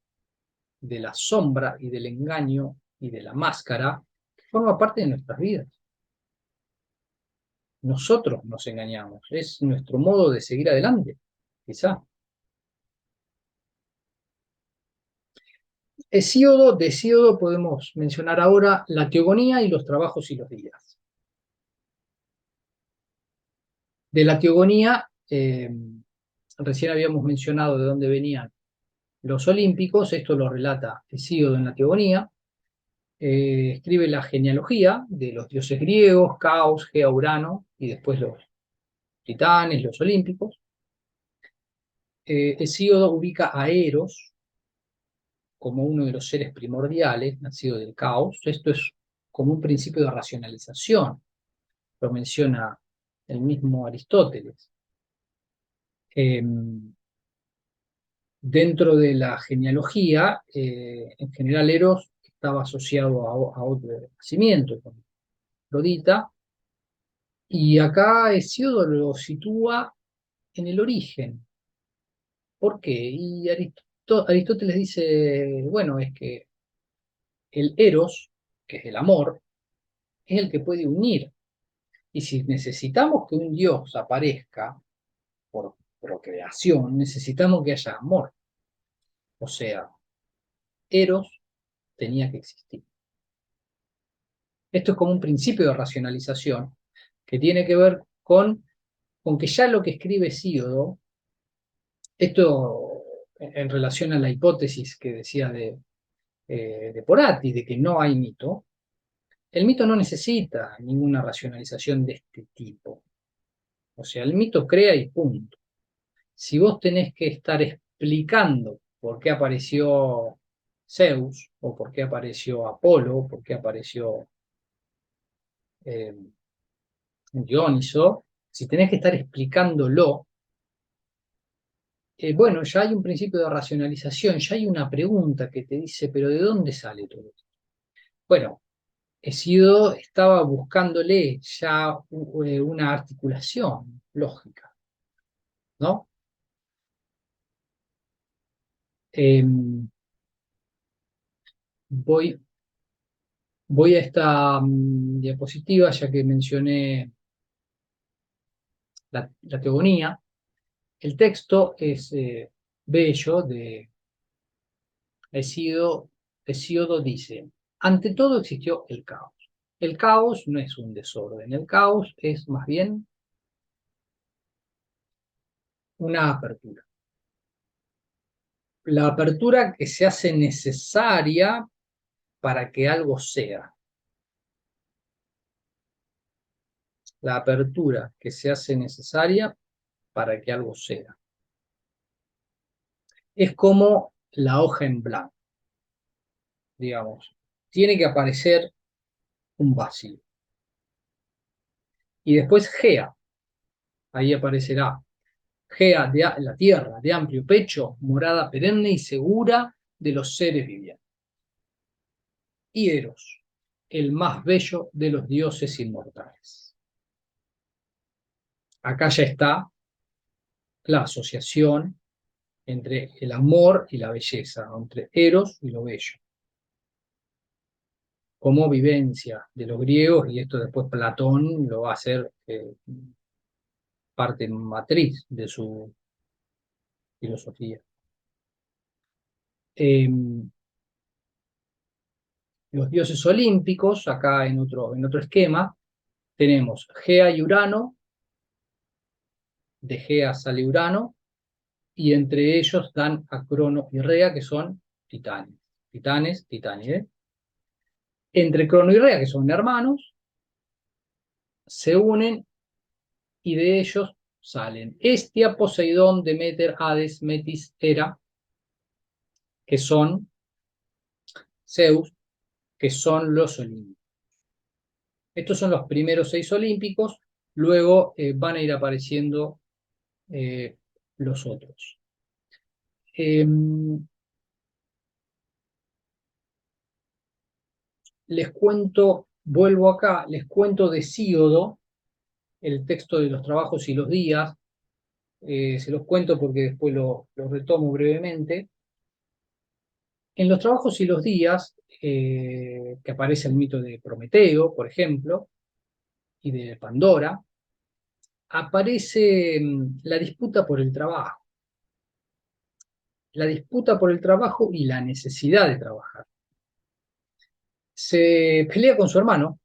de la sombra y del engaño y de la máscara que forma parte de nuestras vidas. Nosotros nos engañamos, es nuestro modo de seguir adelante, quizá. De Hesíodo podemos mencionar ahora la teogonía y los trabajos y los días. De la teogonía, recién habíamos mencionado de dónde venían los olímpicos, esto lo relata Hesíodo en la teogonía, escribe la genealogía de los dioses griegos, Caos, Gea, Urano, y después los titanes, los olímpicos. Hesíodo ubica a Eros como uno de los seres primordiales, nacido del caos. Esto es como un principio de racionalización, lo menciona el mismo Aristóteles. Dentro de la genealogía, en general Eros estaba asociado a otro nacimiento, con Afrodita, y acá Hesíodo lo sitúa en el origen. ¿Por qué? Y Aristóteles dice, bueno, es que el eros, que es el amor, es el que puede unir. Y si necesitamos que un Dios aparezca por procreación, necesitamos que haya amor. O sea, eros tenía que existir. Esto es como un principio de racionalización que tiene que ver con que ya lo que escribe Hesíodo, esto en relación a la hipótesis que decía de Porati, de que no hay mito, el mito no necesita ninguna racionalización de este tipo. O sea, el mito crea y punto. Si vos tenés que estar explicando por qué apareció Zeus, o por qué apareció Apolo, o por qué apareció eh, Dioniso, si tenés que estar explicándolo, bueno, ya hay un principio de racionalización, ya hay una pregunta que te dice, pero ¿de dónde sale todo esto? Bueno, Hesíodo estaba buscándole ya una articulación lógica, ¿no? Eh, voy, voy a esta diapositiva, ya que mencioné la teogonía. El texto es bello de Hesíodo. Hesíodo dice, ante todo existió el caos. El caos no es un desorden, el caos es más bien una apertura. La apertura que se hace necesaria para que algo sea. La apertura que se hace necesaria para que algo sea. Es como la hoja en blanco, digamos. Tiene que aparecer un vacío. Y después Gea, ahí aparecerá. Gea, la tierra, de amplio pecho, morada perenne y segura de los seres vivientes. Y Eros, el más bello de los dioses inmortales. Acá ya está la asociación entre el amor y la belleza, entre Eros y lo bello, como vivencia de los griegos, y esto después Platón lo va a hacer parte matriz de su filosofía. Los dioses olímpicos, acá en otro esquema, tenemos Gea y Urano, de Gea sale Urano, y entre ellos dan a Crono y Rea, que son titanes. Titánides. Entre Crono y Rea, que son hermanos, se unen y de ellos salen Hestia, Poseidón, Demeter, Hades, Metis, Hera, que son Zeus, que son los olímpicos. Estos son los primeros 6 olímpicos, luego van a ir apareciendo los otros. Les cuento, vuelvo acá, les cuento de Hesíodo, el texto de los trabajos y los días, se los cuento porque después lo retomo brevemente. En los trabajos y los días, que aparece el mito de Prometeo, por ejemplo, y de Pandora, aparece la disputa por el trabajo. La disputa por el trabajo y la necesidad de trabajar. Se pelea con su hermano,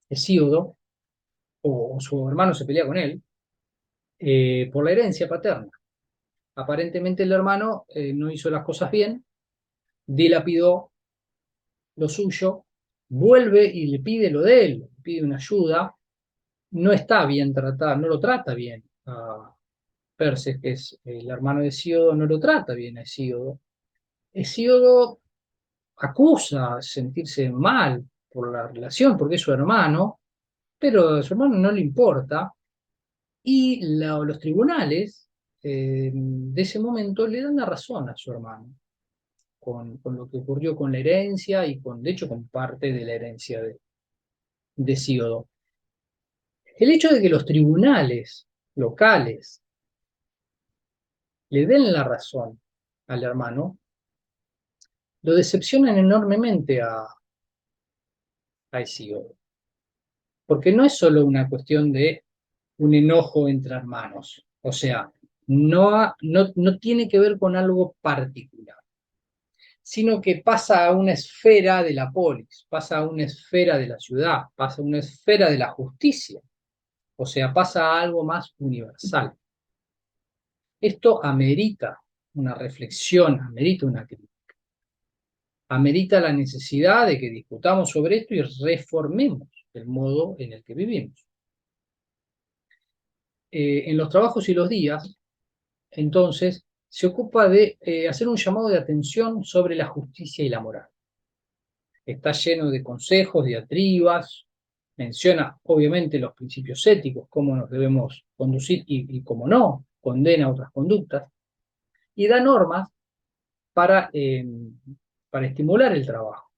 Hesíodo, o su hermano se pelea con él, por la herencia paterna. Aparentemente el hermano no hizo las cosas bien, dilapidó lo suyo, vuelve y le pide lo de él, pide una ayuda, no está bien tratado, no lo trata bien a Perses, que es el hermano de Hesíodo, no lo trata bien a Hesíodo. Hesíodo acusa sentirse mal por la relación, porque es su hermano, pero a su hermano no le importa, y los tribunales de ese momento le dan la razón a su hermano con lo que ocurrió con la herencia y de hecho, con parte de la herencia de Hesíodo. El hecho de que los tribunales locales le den la razón al hermano lo decepcionan enormemente a Hesíodo, porque no es solo una cuestión de un enojo entre hermanos, o sea, no tiene que ver con algo particular, sino que pasa a una esfera de la polis, pasa a una esfera de la ciudad, pasa a una esfera de la justicia, o sea, pasa a algo más universal. Esto amerita una reflexión, amerita una crítica, amerita la necesidad de que discutamos sobre esto y reformemos el modo en el que vivimos. En los trabajos y los días, entonces, se ocupa de hacer un llamado de atención sobre la justicia y la moral. Está lleno de consejos, diatribas, menciona obviamente los principios éticos, cómo nos debemos conducir y cómo no, condena otras conductas, y da normas para estimular el trabajo.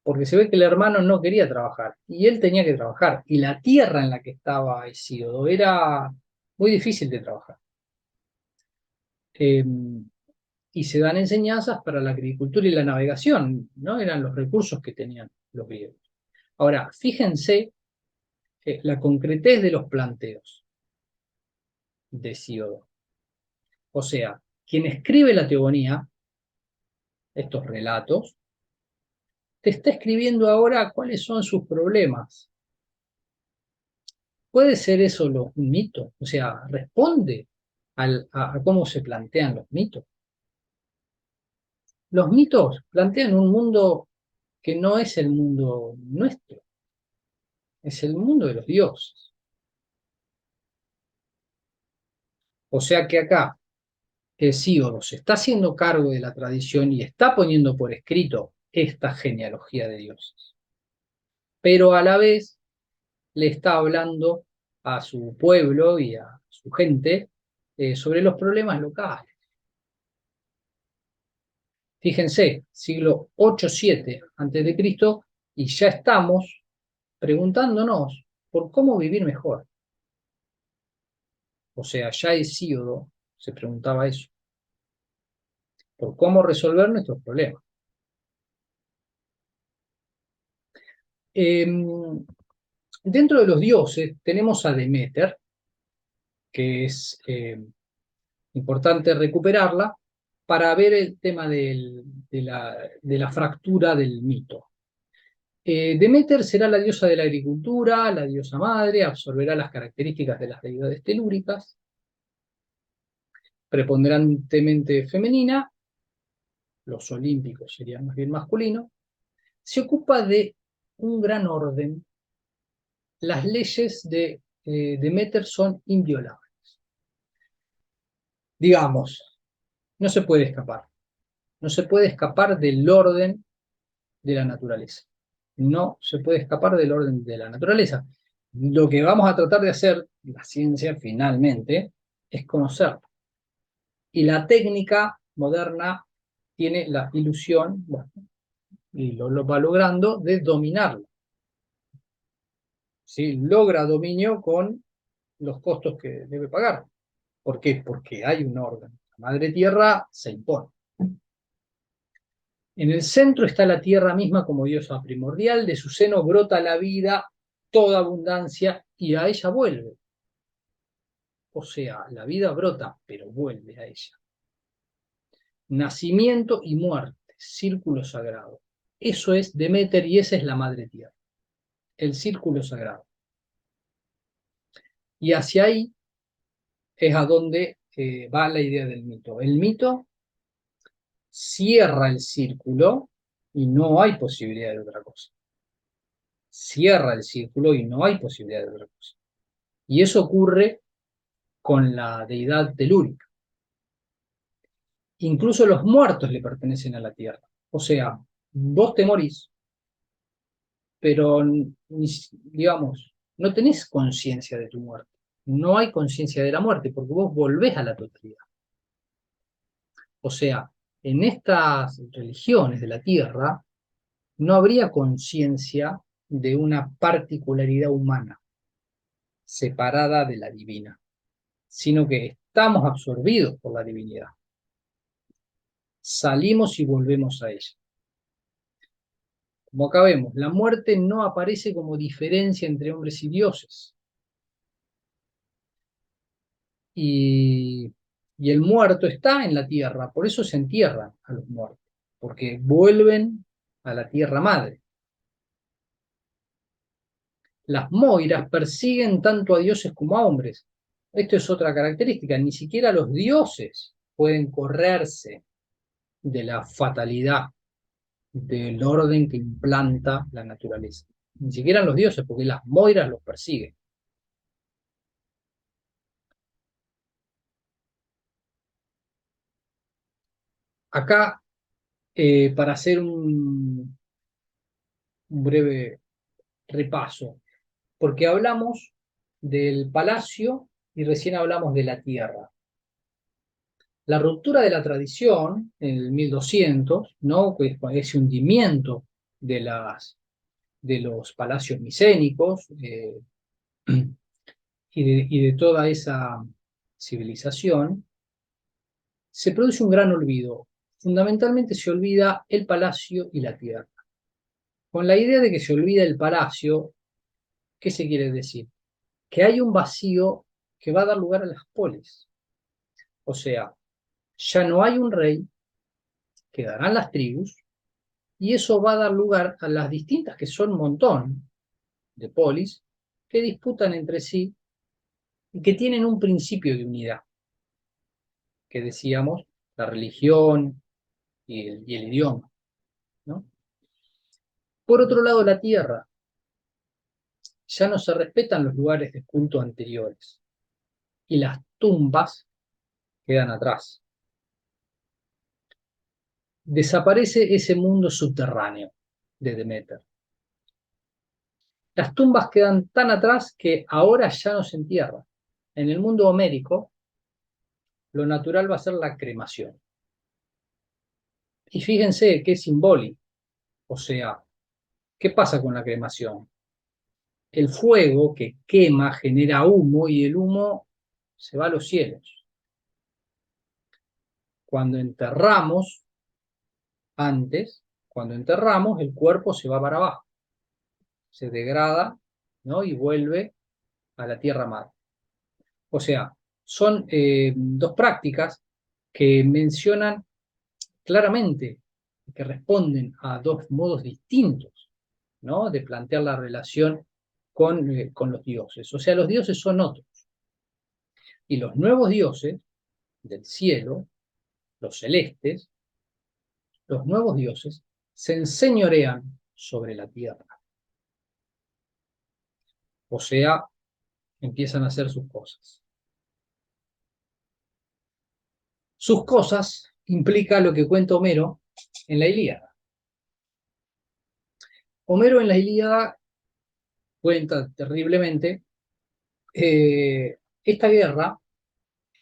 Porque se ve que el hermano no quería trabajar y él tenía que trabajar, y la tierra en la que estaba Hesíodo era muy difícil de trabajar. Y se dan enseñanzas para la agricultura y la navegación, ¿no? Eran los recursos que tenían los griegos. Ahora, fíjense la concretez de los planteos de Hesíodo. O sea, quien escribe la teogonía, estos relatos, te está escribiendo ahora cuáles son sus problemas. ¿Puede ser eso un mito? O sea, responde a cómo se plantean los mitos. Los mitos plantean un mundo que no es el mundo nuestro, es el mundo de los dioses. O sea que acá Hesíodo se está haciendo cargo de la tradición y está poniendo por escrito esta genealogía de dioses. Pero a la vez le está hablando a su pueblo y a su gente sobre los problemas locales. Fíjense, siglo 8-7 a.C., y ya estamos preguntándonos por cómo vivir mejor. O sea, ya Hesíodo se preguntaba eso, por cómo resolver nuestros problemas. Dentro de los dioses tenemos a Deméter, que es importante recuperarla para ver el tema de la fractura del mito. Deméter será la diosa de la agricultura, la diosa madre, absorberá las características de las deidades telúricas. preponderantemente femenina, los olímpicos serían más bien masculinos, se ocupa de un gran orden. Las leyes de Demeter son inviolables. Digamos, no se puede escapar. No se puede escapar del orden de la naturaleza. No se puede escapar del orden de la naturaleza. Lo que vamos a tratar de hacer, la ciencia finalmente, es conocerlo. Y la técnica moderna tiene la ilusión, bueno, y lo va logrando, de dominarlo. ¿Sí? Logra dominio con los costos que debe pagar. ¿Por qué? Porque hay un orden. La madre tierra se impone. En el centro está la tierra misma como diosa primordial, de su seno brota la vida, toda abundancia, y a ella vuelve. O sea, la vida brota, pero vuelve a ella. Nacimiento y muerte, círculo sagrado. Eso es Demeter y esa es la madre tierra, el círculo sagrado. Y hacia ahí es a donde va la idea del mito. El mito cierra el círculo y no hay posibilidad de otra cosa. Cierra el círculo y no hay posibilidad de otra cosa. Y eso ocurre con la deidad telúrica. Incluso los muertos le pertenecen a la tierra. O sea, vos te morís, pero digamos, no tenés conciencia de tu muerte. No hay conciencia de la muerte porque vos volvés a la totalidad. O sea, en estas religiones de la tierra no habría conciencia de una particularidad humana separada de la divina, sino que estamos absorbidos por la divinidad. Salimos y volvemos a ella. Como acá vemos, la muerte no aparece como diferencia entre hombres y dioses. Y, y el muerto está en la tierra, por eso se entierran a los muertos, porque vuelven a la tierra madre. Las moiras persiguen tanto a dioses como a hombres. Esto es otra característica, ni siquiera los dioses pueden correrse de la fatalidad, del orden que implanta la naturaleza. Ni siquiera los dioses, porque las moiras los persiguen. Acá, para hacer un breve repaso, porque hablamos del palacio y recién hablamos de la tierra. La ruptura de la tradición en el 1200, ¿no? Ese hundimiento de, de los palacios micénicos y de toda esa civilización, se produce un gran olvido. Fundamentalmente se olvida el palacio y la tierra. Con la idea de que se olvida el palacio, ¿qué se quiere decir? Que hay un vacío que va a dar lugar a las polis. O sea, ya no hay un rey, quedarán las tribus, y eso va a dar lugar a las distintas, que son un montón de polis, que disputan entre sí y que tienen un principio de unidad, que decíamos, la religión y el idioma, ¿no? Por otro lado, la tierra. Ya no se respetan los lugares de culto anteriores y las tumbas quedan atrás. Desaparece ese mundo subterráneo de Demeter. Las tumbas quedan tan atrás que ahora ya no se entierran. En el mundo homérico, lo natural va a ser la cremación. Y fíjense qué simbólico. O sea, ¿qué pasa con la cremación? El fuego que quema genera humo y el humo se va a los cielos. Cuando enterramos, cuando enterramos, el cuerpo se va para abajo, se degrada, ¿no? Y vuelve a la tierra madre. O sea, son dos prácticas que mencionan claramente, que responden a dos modos distintos, ¿no? De plantear la relación con los dioses. O sea, los dioses son otros. Y los nuevos dioses, del cielo, los celestes, los nuevos dioses, se enseñorean sobre la tierra. O sea, empiezan a hacer sus cosas. Sus cosas implica lo que cuenta Homero en la Ilíada. Homero en la Ilíada cuenta terriblemente esta guerra,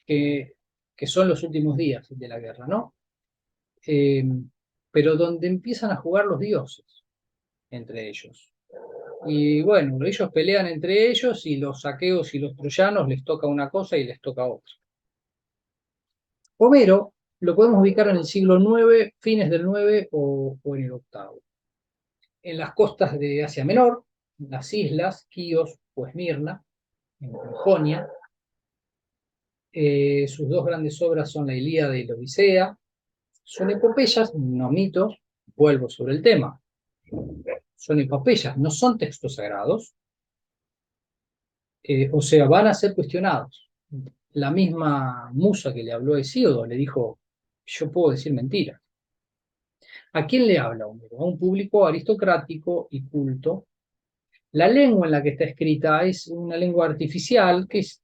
que son los últimos días de la guerra, ¿no? Eh, pero donde empiezan a jugar los dioses entre ellos. Y bueno, ellos pelean entre ellos y los aqueos y los troyanos les toca una cosa y les toca otra. Homero lo podemos ubicar en el siglo IX, fines del IX o en el octavo. En las costas de Asia Menor, en las islas Quíos o Esmirna, en Jonia. Sus dos grandes obras son la Ilíada y la Odisea. Son epopeyas, no mitos, vuelvo sobre el tema. Son epopeyas, no son textos sagrados, o sea, van a ser cuestionados. La misma musa que le habló a Hesíodo le dijo, yo puedo decir mentiras. ¿A quién le habla Homero? A un público aristocrático y culto. La lengua en la que está escrita es una lengua artificial, que es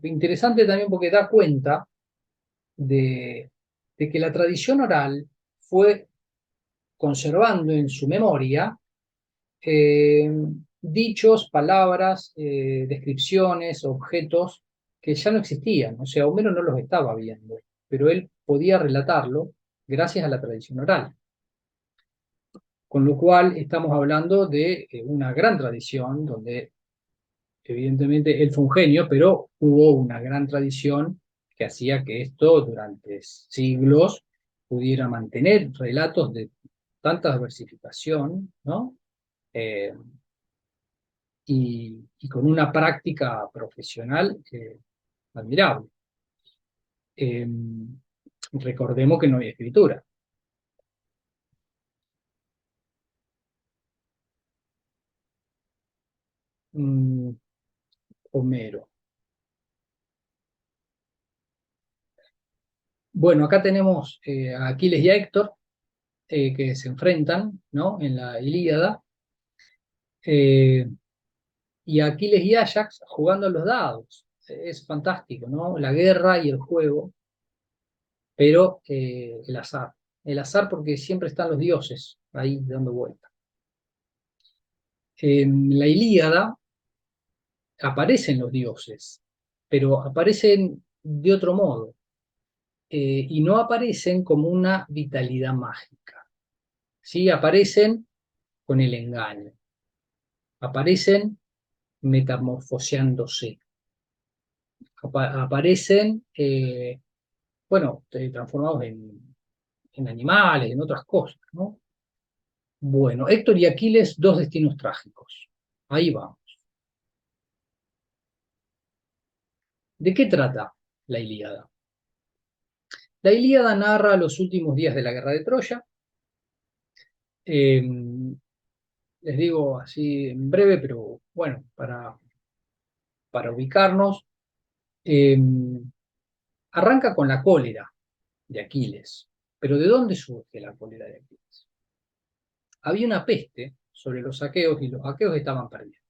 interesante también porque da cuenta de, de que la tradición oral fue conservando en su memoria eh, dichos, palabras, descripciones, objetos que ya no existían. O sea, Homero no los estaba viendo, pero él podía relatarlo gracias a la tradición oral. Con lo cual estamos hablando de una gran tradición donde evidentemente él fue un genio, pero hubo una gran tradición que hacía que esto durante siglos pudiera mantener relatos de tanta diversificación, ¿no? Eh, y con una práctica profesional admirable. Eh, Recordemos que no hay escritura. Mm, Homero. Bueno, acá tenemos a Aquiles y a Héctor que se enfrentan, ¿no? En la Ilíada. Eh, y Aquiles y Ajax jugando a los dados. Es fantástico, ¿no? La guerra y el juego, pero el azar. El azar porque siempre están los dioses ahí dando vuelta. En la Ilíada aparecen los dioses, pero aparecen de otro modo, y no aparecen como una vitalidad mágica. ¿Sí? Aparecen con el engaño, aparecen metamorfoseándose, aparecen bueno, transformados en animales, en otras cosas, ¿no? Bueno, Héctor y Aquiles, dos destinos trágicos. Ahí vamos. ¿De qué trata la Ilíada? La Ilíada narra los últimos días de la guerra de Troya. Eh, Les digo así en breve, pero bueno, para ubicarnos. Eh, Arranca con la cólera de Aquiles. Pero ¿de dónde surge la cólera de Aquiles? Había una peste sobre los aqueos y los aqueos estaban perdidos.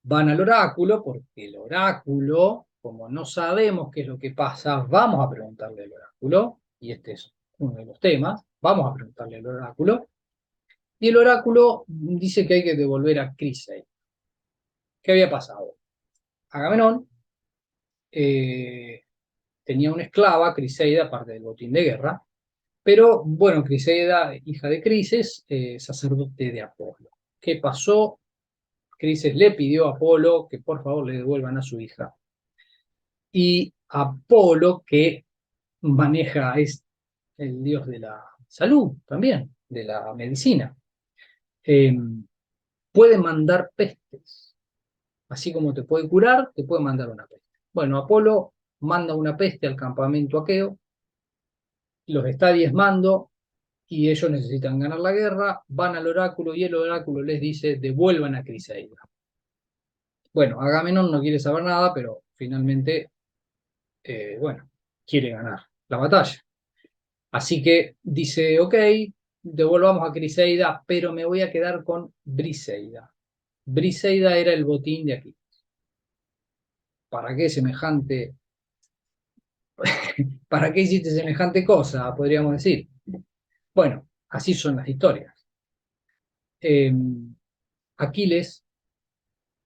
Van al oráculo porque el oráculo, como no sabemos qué es lo que pasa, vamos a preguntarle al oráculo, y este es uno de los temas, vamos a preguntarle al oráculo, y el oráculo dice que hay que devolver a Criseid. ¿Qué había pasado? Agamenón eh, tenía una esclava, Criseida, parte del botín de guerra, pero bueno, Criseida, hija de Crises, sacerdote de Apolo. ¿Qué pasó? Crises le pidió a Apolo que por favor le devuelvan a su hija. Y Apolo, que maneja, es el dios de la salud también, de la medicina, eh, puede mandar pestes. Así como te puede curar, te puede mandar una peste. Bueno, Apolo manda una peste al campamento aqueo, los está diezmando y ellos necesitan ganar la guerra, van al oráculo y el oráculo les dice devuelvan a Criseida. Bueno, Agamenón no quiere saber nada, pero finalmente, bueno, quiere ganar la batalla. Así que dice, ok, devolvamos a Criseida, pero me voy a quedar con Briseida. Briseida era el botín de aquí. ¿Para qué semejante, para qué hiciste semejante cosa? Podríamos decir. Bueno, así son las historias. Eh, Aquiles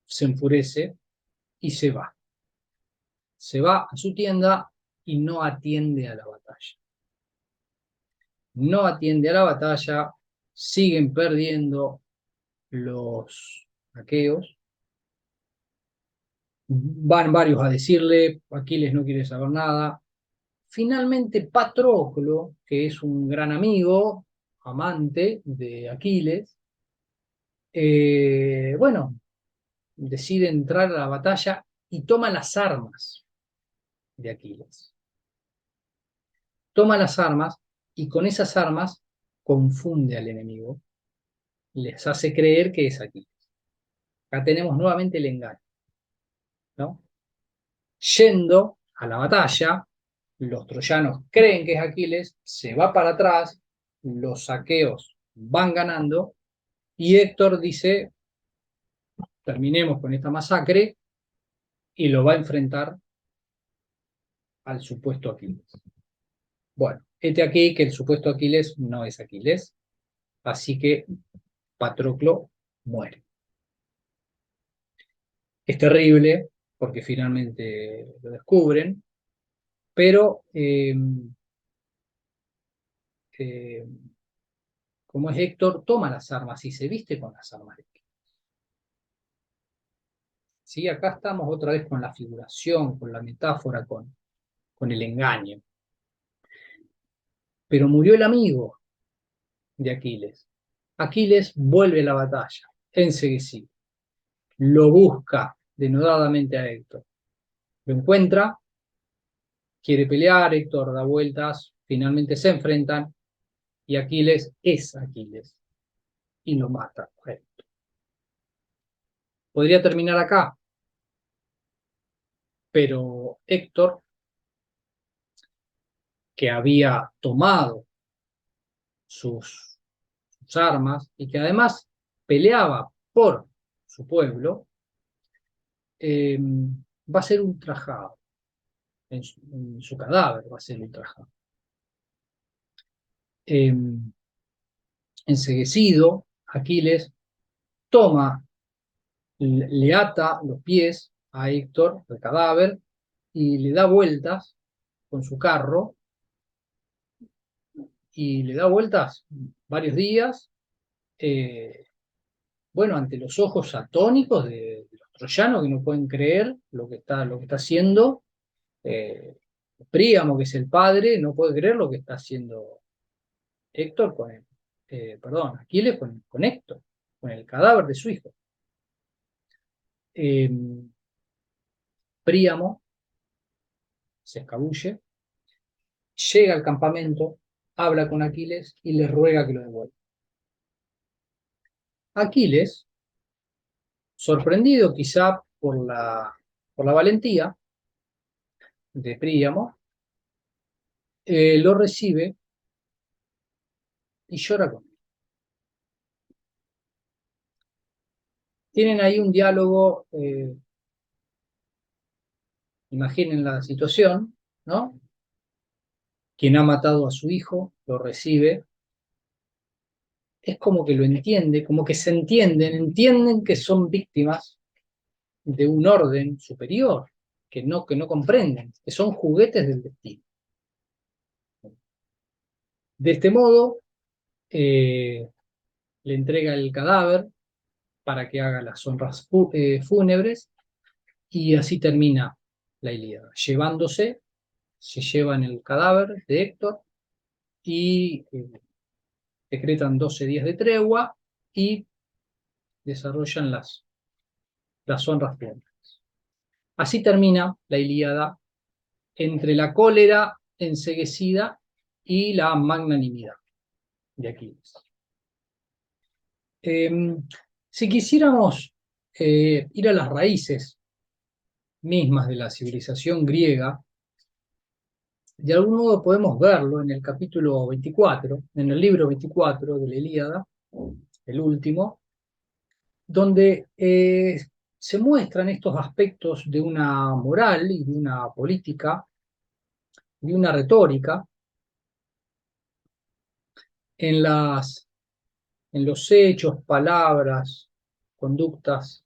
se enfurece y se va. Se va a su tienda y no atiende a la batalla. No atiende a la batalla, siguen perdiendo los aqueos. Van varios a decirle, Aquiles no quiere saber nada. Finalmente Patroclo, que es un gran amigo, amante de Aquiles, bueno, decide entrar a la batalla y toma las armas de Aquiles. Toma las armas y con esas armas confunde al enemigo, les hace creer que es Aquiles. Acá tenemos nuevamente el engaño, ¿no? Yendo a la batalla, los troyanos creen que es Aquiles, se va para atrás, los aqueos van ganando y Héctor dice, terminemos con esta masacre y lo va a enfrentar al supuesto Aquiles. Bueno, este aquí que el supuesto Aquiles no es Aquiles, así que Patroclo muere. Es terrible porque finalmente lo descubren, pero eh, como es Héctor, toma las armas y se viste con las armas de Héctor. ¿Sí? Acá estamos otra vez con la figuración, con la metáfora, con el engaño. Pero murió el amigo de Aquiles. Aquiles vuelve a la batalla, enseguecido. Lo busca denodadamente a Héctor. Lo encuentra, quiere pelear, Héctor da vueltas, finalmente se enfrentan y Aquiles es Aquiles y lo mata. Podría terminar acá, pero Héctor, que había tomado sus armas y que además peleaba por su pueblo, va a ser ultrajado. En su cadáver va a ser ultrajado. Eh, Enseguecido, Aquiles toma, le ata los pies a Héctor, el cadáver, y le da vueltas con su carro, y le da vueltas varios días, eh, bueno, ante los ojos atónicos de los troyanos que no pueden creer lo que está haciendo. Príamo, que es el padre, no puede creer lo que está haciendo Héctor con él. Perdón, Aquiles con Héctor, con el cadáver de su hijo. Eh, Príamo se escabulle, llega al campamento, habla con Aquiles y le ruega que lo devuelva. Aquiles, sorprendido quizá por la valentía de Príamo, lo recibe y llora con él. Tienen ahí un diálogo, imaginen la situación, ¿no? Quien ha matado a su hijo lo recibe, es como que lo entiende, como que se entienden que son víctimas de un orden superior, que no comprenden, que son juguetes del destino. De este modo, le entrega el cadáver para que haga las honras fúnebres y así termina la Ilíada, se llevan el cadáver de Héctor y decretan 12 días de tregua y desarrollan las honras fúnebres. Así termina la Ilíada entre la cólera enseguecida y la magnanimidad de Aquiles. Si quisiéramos ir a las raíces mismas de la civilización griega, De algún modo podemos verlo en el capítulo 24, en el libro 24 de la Ilíada, el último, donde se muestran estos aspectos de una moral y de una política, de una retórica, en en los hechos, palabras, conductas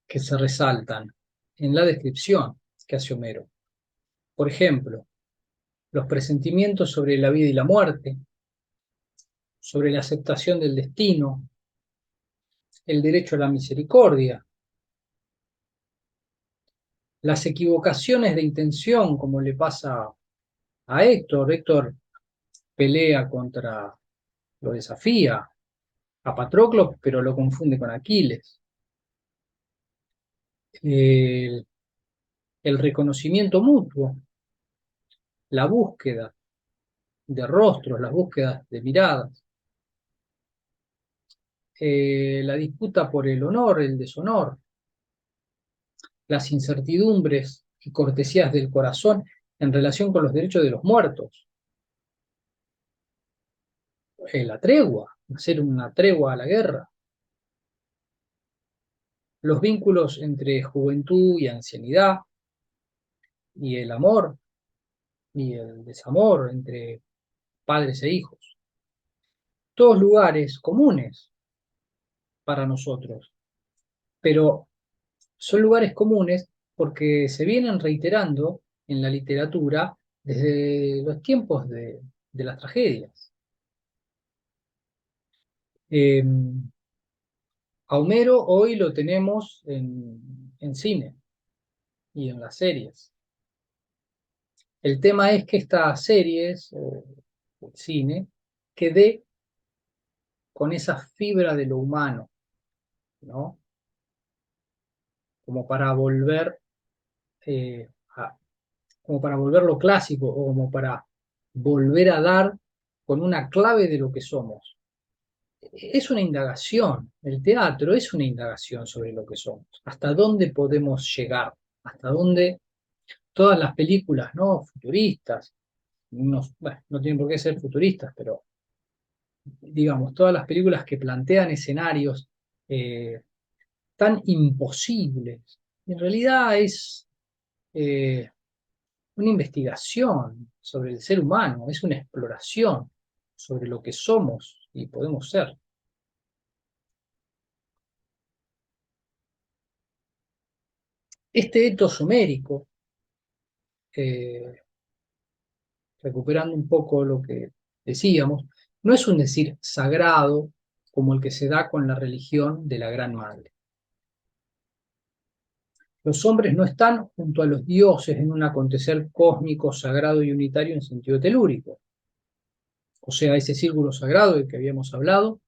que se resaltan en la descripción que hace Homero. Por ejemplo, los presentimientos sobre la vida y la muerte, sobre la aceptación del destino, el derecho a la misericordia, las equivocaciones de intención, como le pasa a Héctor. Héctor pelea contra, lo desafía a Patroclo, pero lo confunde con Aquiles. El, el reconocimiento mutuo, la búsqueda de rostros, las búsquedas de miradas, la disputa por el honor, el deshonor, las incertidumbres y cortesías del corazón en relación con los derechos de los muertos, la tregua, hacer una tregua a la guerra, los vínculos entre juventud y ancianidad, y el amor y el desamor entre padres e hijos. Todos lugares comunes para nosotros, pero son lugares comunes porque se vienen reiterando en la literatura desde los tiempos de las tragedias. Eh, a Homero hoy lo tenemos en cine y en las series. El tema es que estas series o el cine quede con esa fibra de lo humano, ¿no? Como para volver eh, a- como para volverlo clásico o como para volver a dar con una clave de lo que somos. Es una indagación, el teatro es una indagación sobre lo que somos, hasta dónde podemos llegar, hasta dónde todas las películas, ¿no? Futuristas, no, bueno, no tienen por qué ser futuristas, pero digamos, todas las películas que plantean escenarios eh, tan imposibles, en realidad es eh, una investigación sobre el ser humano, es una exploración sobre lo que somos y podemos ser. Este etos homérico, eh, recuperando un poco lo que decíamos, no es un decir sagrado como el que se da con la religión de la Gran Madre. Los hombres no están junto a los dioses en un acontecer cósmico, sagrado y unitario en sentido telúrico. O sea, ese círculo sagrado del que habíamos hablado,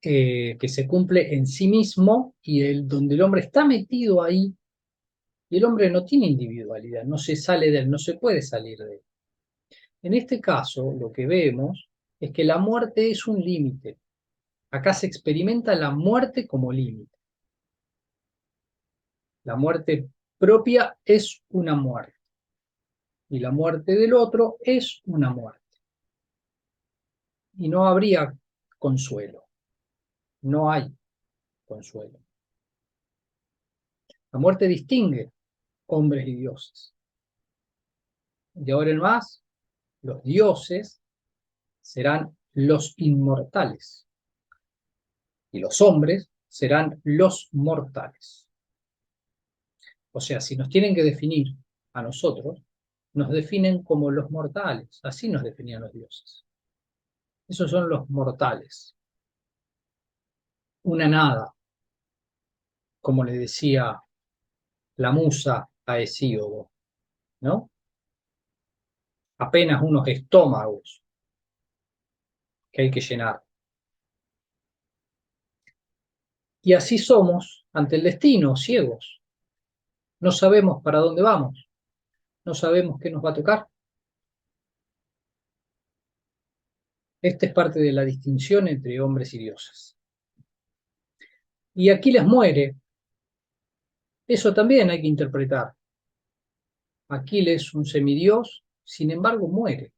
que se cumple en sí mismo y donde el hombre está metido ahí y el hombre no tiene individualidad, no se sale de él, no se puede salir de él. En este caso, lo que vemos es que la muerte es un límite. Acá se experimenta la muerte como límite. La muerte propia es una muerte y la muerte del otro es una muerte. Y no habría consuelo, no hay consuelo. La muerte distingue hombres y dioses. De ahora en más, los dioses serán los inmortales y los hombres serán los mortales. O sea, si nos tienen que definir a nosotros, nos definen como los mortales, así nos definían los dioses. Esos son los mortales, una nada, como le decía la musa a Hesíodo, ¿no? Apenas unos estómagos que hay que llenar. Y así somos ante el destino, ciegos. No sabemos para dónde vamos, no sabemos qué nos va a tocar. Esta es parte de la distinción entre hombres y dioses. Y Aquiles muere, eso también hay que interpretar. Aquiles, un semidios, sin embargo muere.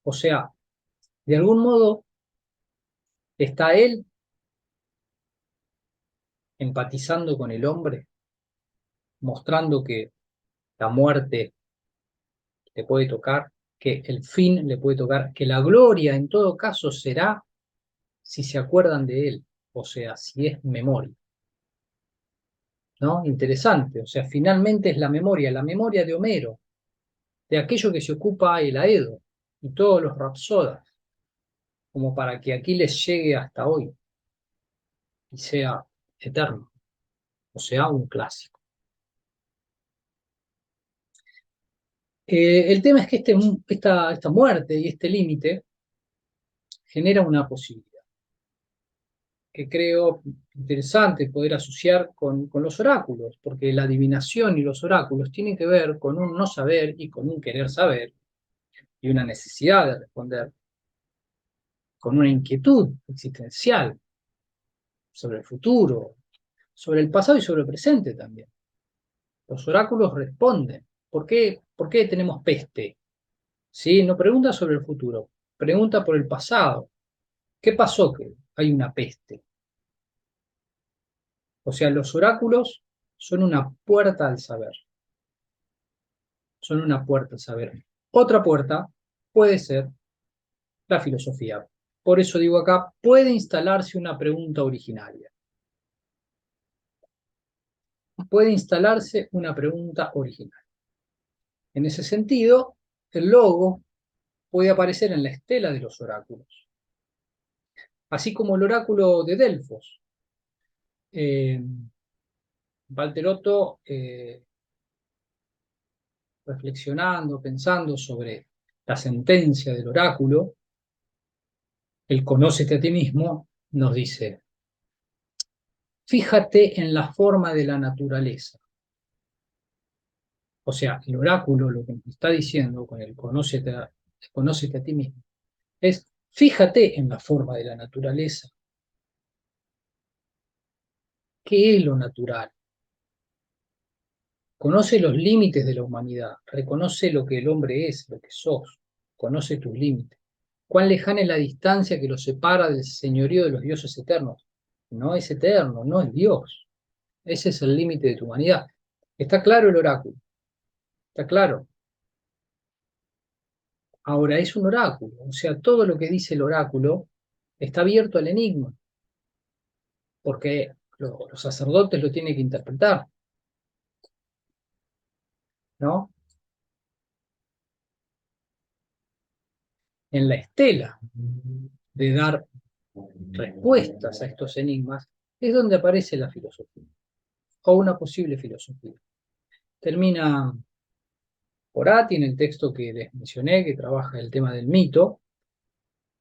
O sea, de algún modo está él empatizando con el hombre, mostrando que la muerte le puede tocar, que el fin le puede tocar, que la gloria en todo caso será si se acuerdan de él, o sea, si es memoria, ¿no? Interesante, o sea, finalmente es la memoria de Homero, de aquello que se ocupa el Aedo y todos los rapsodas, como para que Aquiles llegue hasta hoy y sea eterno, o sea, un clásico. El tema es que esta muerte y este límite genera una posibilidad que creo interesante poder asociar con los oráculos, porque la adivinación y los oráculos tienen que ver con un no saber y con un querer saber y una necesidad de responder, con una inquietud existencial sobre el futuro, sobre el pasado y sobre el presente también. Los oráculos responden. ¿Por qué tenemos peste? ¿Sí? No pregunta sobre el futuro, pregunta por el pasado. ¿Qué pasó que hay una peste? O sea, los oráculos son una puerta al saber. Son una puerta al saber. Otra puerta puede ser la filosofía. Por eso digo acá, puede instalarse una pregunta originaria. Puede instalarse una pregunta original. En ese sentido, el logo puede aparecer en la estela de los oráculos, así como el oráculo de Delfos. Eh, Valterotto, reflexionando, pensando sobre la sentencia del oráculo, el conócete a ti mismo, nos dice, fíjate en la forma de la naturaleza. O sea, el oráculo lo que nos está diciendo con el conócete a ti mismo es, fíjate en la forma de la naturaleza. ¿Qué es lo natural? Conoce los límites de la humanidad, reconoce lo que el hombre es, lo que sos, conoce tus límites. Cuán lejana es la distancia que lo separa del señorío de los dioses eternos. No es eterno, no es Dios. Ese es el límite de tu humanidad. Está claro el oráculo, está claro. Ahora es un oráculo, o sea, todo lo que dice el oráculo está abierto al enigma, porque los sacerdotes lo tienen que interpretar, ¿no? En la estela de dar respuestas a estos enigmas es donde aparece la filosofía, o una posible filosofía. Termina Porati en el texto que les mencioné, que trabaja el tema del mito,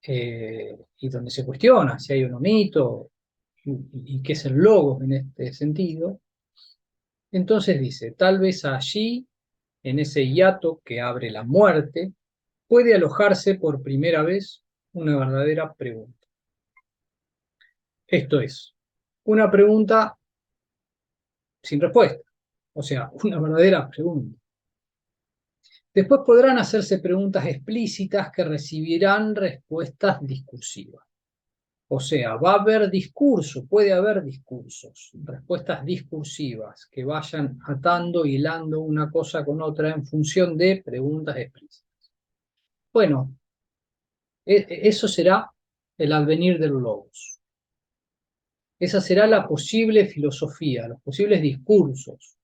y donde se cuestiona si hay o no mito y qué es el logos en este sentido. Entonces dice, tal vez allí, en ese hiato que abre la muerte, puede alojarse por primera vez una verdadera pregunta. Esto es, una pregunta sin respuesta, o sea, una verdadera pregunta. Después podrán hacerse preguntas explícitas que recibirán respuestas discursivas. O sea, va a haber discurso, puede haber discursos, respuestas discursivas que vayan atando, hilando una cosa con otra en función de preguntas explícitas. Bueno, eso será el advenir del logos. Esa será la posible filosofía, los posibles discursos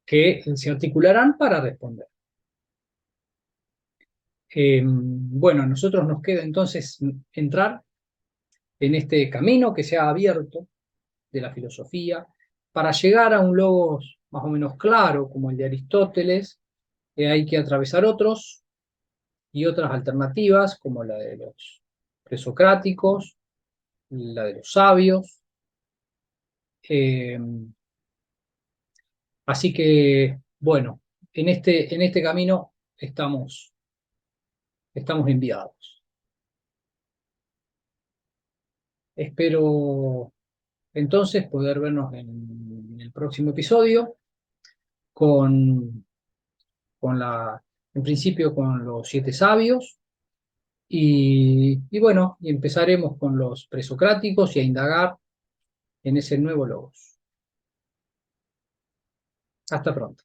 que se articularán para responder. Bueno, a nosotros nos queda entonces entrar en este camino que se ha abierto de la filosofía para llegar a un logos más o menos claro como el de Aristóteles. Hay que atravesar otros y otras alternativas como la de los presocráticos, la de los sabios. Eh, Así que, bueno, en este camino estamos enviados. Espero entonces poder vernos en el próximo episodio con, en principio con los siete sabios, y bueno, y empezaremos con los presocráticos y a indagar en ese nuevo logos. Hasta pronto.